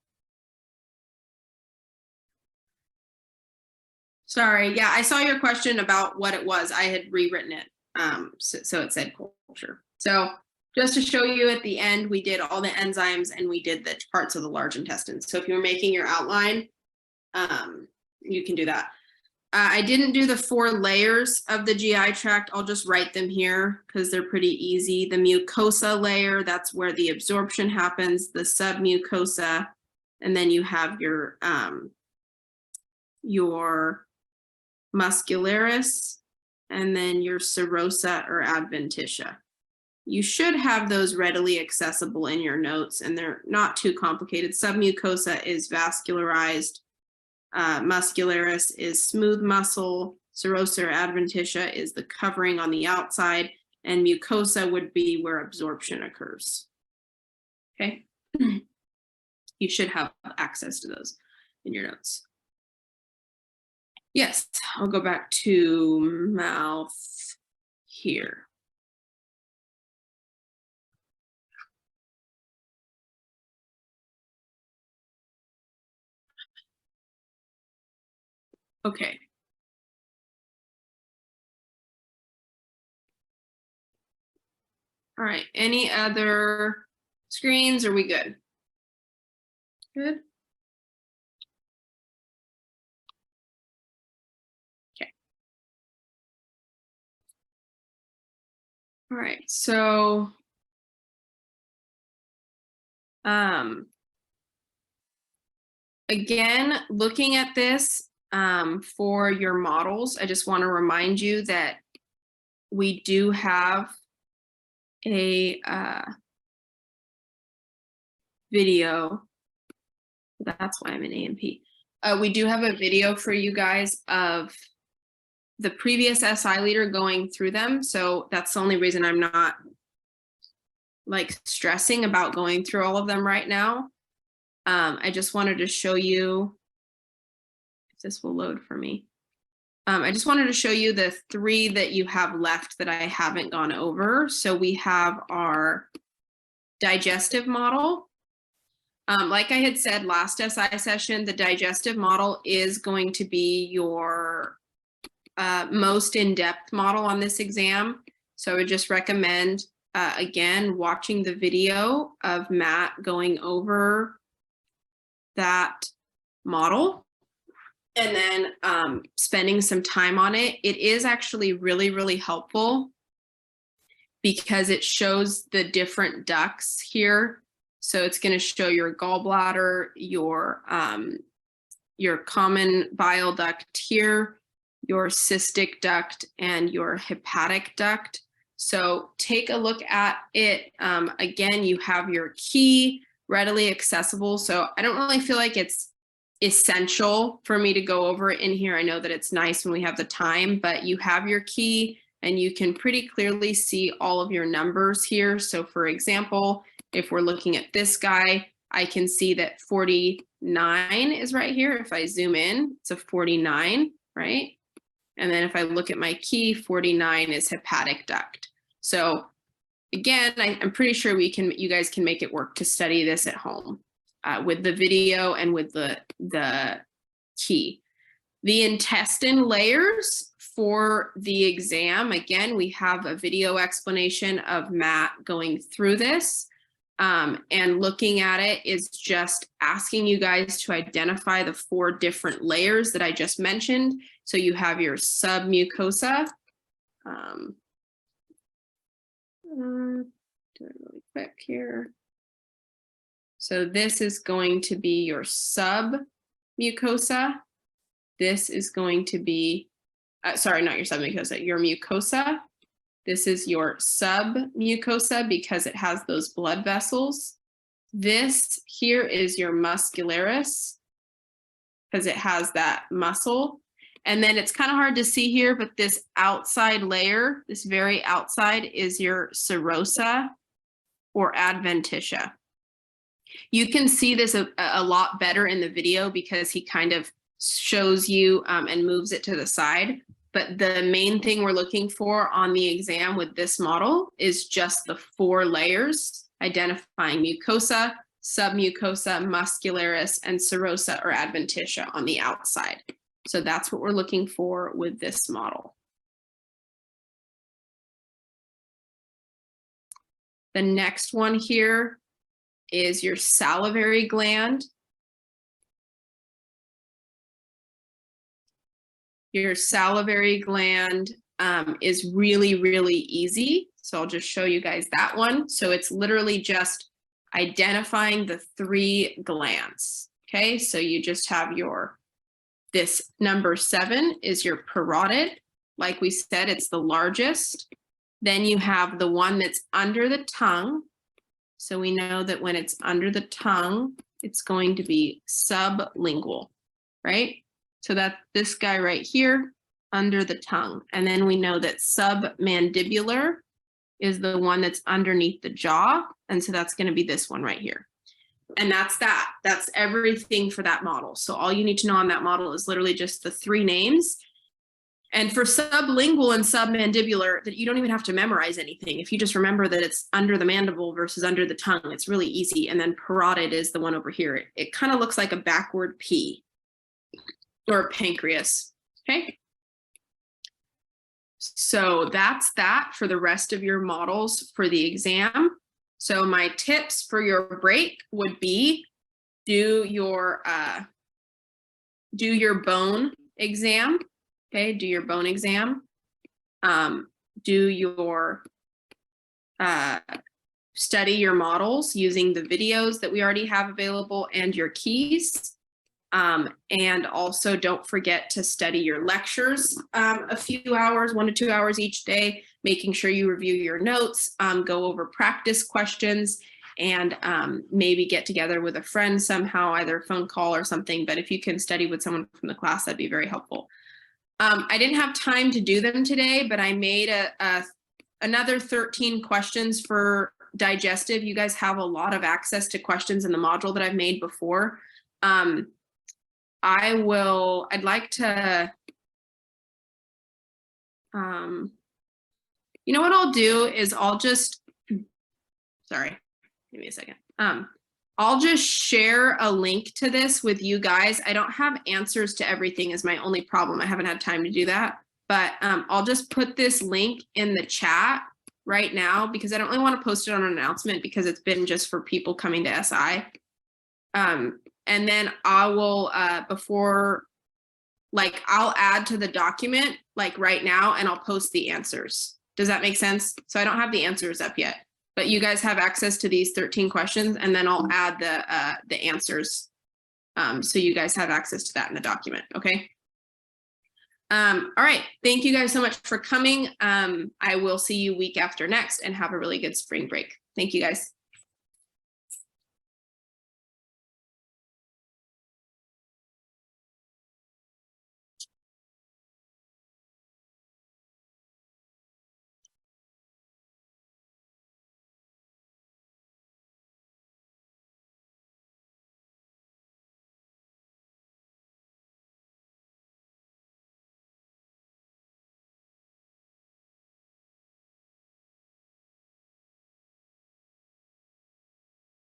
Sorry, yeah, I saw your question about what it was. I had rewritten it. So it said culture. So just to show you at the end, we did all the enzymes and we did the parts of the large intestine. So if you're making your outline, you can do that. I didn't do the 4 layers of the GI tract. I'll just write them here because they're pretty easy. The mucosa layer, that's where the absorption happens, the submucosa, and then you have your muscularis, and then your serosa or adventitia. You should have those readily accessible in your notes, and they're not too complicated. Submucosa is vascularized, muscularis is smooth muscle, serosa or adventitia is the covering on the outside, and mucosa would be where absorption occurs. Okay, you should have access to those in your notes. Yes, I'll go back to mouth here. Okay. All right, any other screens? Are we good? Good. Okay. All right, so again, looking at this for your models, I just want to remind you that we do have a video. That's why I'm in A&P. We do have a video for you guys of the previous SI leader going through them. So that's the only reason I'm not like stressing about going through all of them right now. I just wanted to show you if this will load for me. I just wanted to show you the 3 that you have left that I haven't gone over. So we have our digestive model. Like I had said last SI session, the digestive model is going to be your most in-depth model on this exam. So I would just recommend, again, watching the video of Matt going over that model and then spending some time on it. It is actually really, really helpful because it shows the different ducts here. So it's going to show your gallbladder, your common bile duct here, your cystic duct, and your hepatic duct. So take a look at it. Again, you have your key readily accessible. So I don't really feel like it's essential for me to go over it in here. I know that it's nice when we have the time, but you have your key and you can pretty clearly see all of your numbers here. So for example, if we're looking at this guy, I can see that 49 is right here. If I zoom in, it's a 49, right? And then if I look at my key, 49 is hepatic duct. So again, I'm pretty sure you guys can make it work to study this at home with the video and with the key. The intestine layers for the exam, again, we have a video explanation of Matt going through this. And looking at it is just asking you guys to identify the 4 different layers that I just mentioned. So you have your submucosa. Do it really quick here. So this is going to be your submucosa. This is going to be, sorry, not your submucosa, your mucosa. This is your submucosa because it has those blood vessels. This here is your muscularis because it has that muscle. And then it's kind of hard to see here, but this outside layer, this very outside, is your serosa or adventitia. You can see this a lot better in the video because he kind of shows you and moves it to the side. but the main thing we're looking for on the exam with this model is just the 4 layers, identifying mucosa, submucosa, muscularis, and serosa or adventitia on the outside. So that's what we're looking for with this model. The next one here is your salivary gland. Your salivary gland is really, really easy. So I'll just show you guys that one. So it's literally just identifying the 3 glands. Okay, so you just have this number 7 is your parotid. Like we said, it's the largest. Then you have the one that's under the tongue. So we know that when it's under the tongue, it's going to be sublingual, right? So that's this guy right here under the tongue. And then we know that submandibular is the one that's underneath the jaw. And so that's going to be this one right here. And that's that. That's everything for that model. So all you need to know on that model is literally just the 3 names. And for sublingual and submandibular, that you don't even have to memorize anything. If you just remember that it's under the mandible versus under the tongue, it's really easy. And then parotid is the one over here. It kind of looks like a backward P or a pancreas. Okay. So that's that for the rest of your models for the exam. So my tips for your break would be do your bone exam. Okay, do your bone exam. Do your study your models using the videos that we already have available and your keys. And also don't forget to study your lectures a few hours, 1 to 2 hours each day, making sure you review your notes, go over practice questions, and maybe get together with a friend somehow, either a phone call or something. But if you can study with someone from the class, that'd be very helpful. I didn't have time to do them today, but I made another 13 questions for digestive. You guys have a lot of access to questions in the module that I've made before. I'd like to, you know what I'll do is sorry, give me a second. I'll just share a link to this with you guys. I don't have answers to everything is my only problem. I haven't had time to do that, but I'll just put this link in the chat right now because I don't really want to post it on an announcement because it's been just for people coming to SI. And then I will, I'll add to the document like right now and I'll post the answers. Does that make sense? So I don't have the answers up yet. But you guys have access to these 13 questions, and then I'll add the answers. So you guys have access to that in the document, okay? All right, thank you guys so much for coming. I will see you week after next and have a really good spring break. Thank you guys.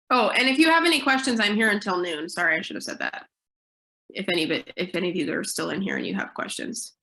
Oh, and if you have any questions, I'm here until noon. Sorry, I should have said that. If any of you are still in here and you have questions.